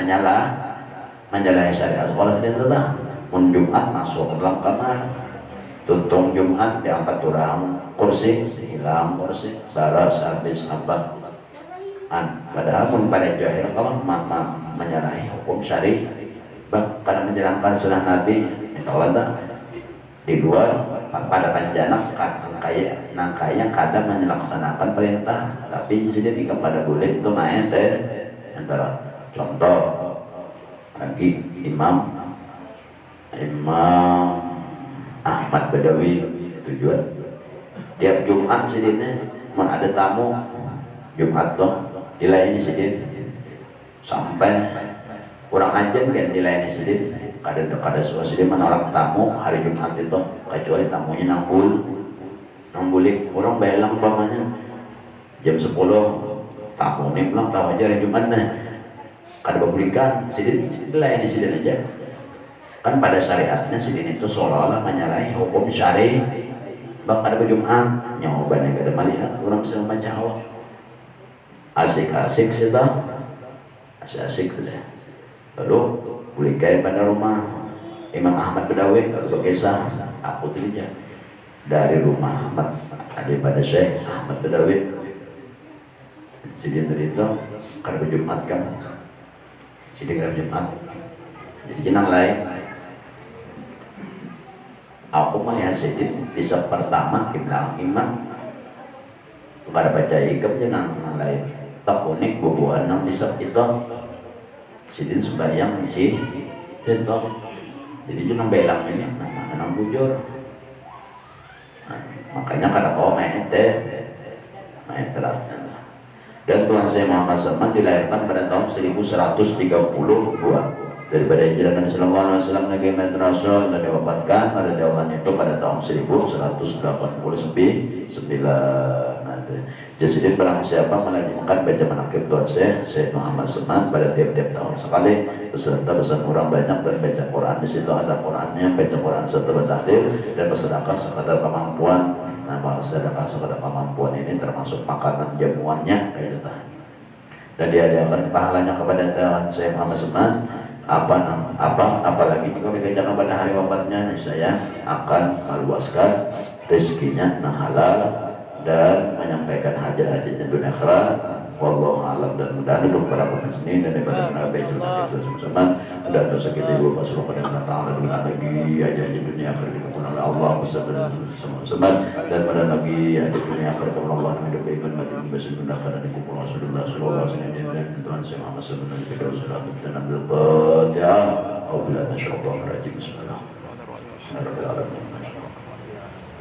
menyalahi syariat sekolah sendiri mun Jumat masuk dalam kamar tuntung Jumat diangkat turang kursi hilang kursi baras habis apa padahal pun pada jahil kalau menyalahi hukum syari pada menjalankan sunnah Nabi kalau di luar pada panjana nangkaya kadang menyelaksanakan perintah tapi jadi kepada boleh itu main antara contoh lagi Imam Ahmad Badawi tujuan tiap Jumat sedihnya mau ada tamu Jumat tuh dilayani sedih sampai kurang aja kan dilayani sedih kada suara sedih menolak tamu hari Jumat itu kecuali tamunya nangbulik orang belang umpamanya jam 10 tamu nih pulang tahu aja hari Jumat nah kada berbelikan sedih dilayani sedih aja kan pada syariatnya sedih itu seolah-olah menyalahi hukum syari bakal ada Jumat nyoba nih kada melihat orang bisa membaca Allah asik-asik sih asik saja. Lalu belikan pada rumah Imam Ahmad Bedawi, lalu berkisah aku tuh dari rumah Ahmad daripada Syekh Ahmad Bedawi. Jadi itu karena Jumat kan, jadi karena Jumat, jadi jenang lain. Aku melihat sedih di pertama bilang imam pada baca ikam jenang lain. Tak unik bubuhan nang di itu. Sidin sembahyang isi itu. Jadi jenang belang ini, nang bujur. Nah, makanya kada kau main terat. Dan Tuhan saya Muhammad SAW dilahirkan pada tahun 1132 daripada hijrah Nabi Sallallahu Alaihi Wasallam Nabi Muhammad Rasul dan diwafatkan pada zamannya itu pada tahun 1189. Jadi barang siapa melazimkan baca manaqib Tuhan saya Muhammad SAW pada tiap-tiap tahun sekali beserta pesan orang banyak dan baca Quran. Di situ ada Qurannya, baca Quran serta bertahlil dan bersedekah sekadar kemampuan. Nah, sedekah sekadar kemampuan ini termasuk makanan jamuannya gitu. Dan dihadiahkan pahalanya kepada Tuhan saya Muhammad SAW. Apalagi jika dikerjakan pada hari wafatnya, saya akan meluaskan rezekinya yang halal dan menyampaikan hajat-hajatnya dunia akhirat. Wallahu a'lam. Dan mudah-mudahan untuk para pemirsa dan daripada Nabi Muhammad SAW dan dosa kita ibu pasrah pada Allah Ta'ala dengan lagi hajat-hajat dunia akhirat dikabulkan oleh Allah bersama dan pada Nabi hajat dunia akhirat oleh Allah dengan kebaikan mati membesar dunia akhirat dikabulkan Rasulullah SAW dan Tuhan saya Muhammad SAW dan kita usaha dan ambil Fatihah. Alhamdulillah masyarakat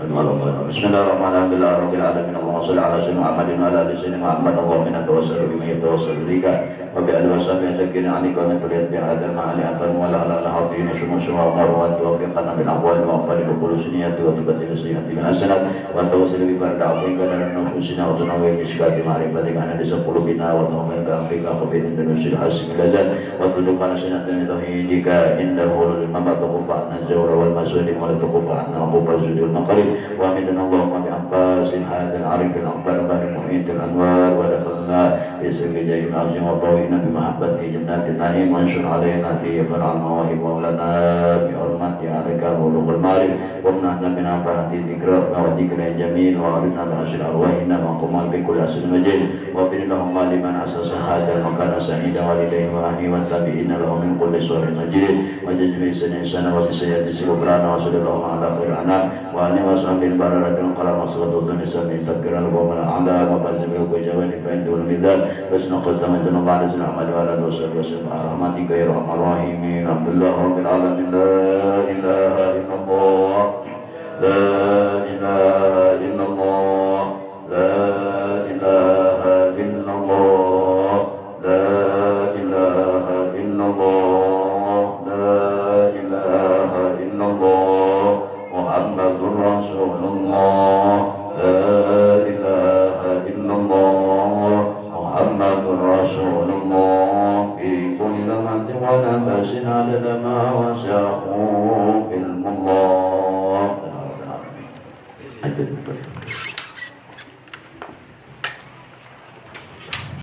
Bismillahirrahmanirrahim. Bismillahirrahmanirrahim. Allahumma shalli ala sayyidina Muhammadin wa ala ali sayyidina Muhammad. Allahumma inna tawassalu bima yatawassalu bika wa bi alihi wa sahbihi zakina alika wa tuliyat bi hadal ma'ali atam wa la ala hatin shumushu wa marwa tawfiqana bil aqwal wa afali bi qulusiniyati wa tubatil sayyati min hasanat wa tawassalu bi barda'afika dan nufusina wa tunawi miskati ma'rifatika ana di 10 bina wa tu'min ka afika qabitin dan usul hasim lazat wa tudukana sunatan tauhidika indal hulul mabatu fa'na zawra wal masudi wa tuqfa'na wa fazudul maqarib wa midna Allahumma bi ampasin hadal arif al-akbar bahri muhitil anwar wa dakhalna bismi jahil azim wa bawina bi mahabbati jannatin na'im wa anshur alaina fi yaqran mawahib wa lana bi hurmati alika bulughul marif wa manahna bin afarati dhikra wa dhikra jamil wa aridna bi asri arwahina wa qumal bi kulli asri majid wa fi Allahumma liman asasa hadal makana sa'ida walidayhi wa ahli wa tabi'ina lahum min kulli surin majid wa jazmi sana wa bi sayyati sibukrana wa sallallahu ala khair anam wa ani wa sahbihi bararatul qalam aswatu nisami takran wa man ala wa bazmi wa jawani fa intul midan wasna qadama dan Allah azza wa jalla wa sallallahu rahmatika ya rahman rahimin alhamdulillah rabbil alamin la ilaha illallah la ilaha illallah la ilaha illallah la ilaha illallah la ilaha illallah Muhammadur Rasulullah la ilaha illallah Muhammadur Rasulullah fi kulli lamatin wa nafasin adada ma wasa'u ilmullah.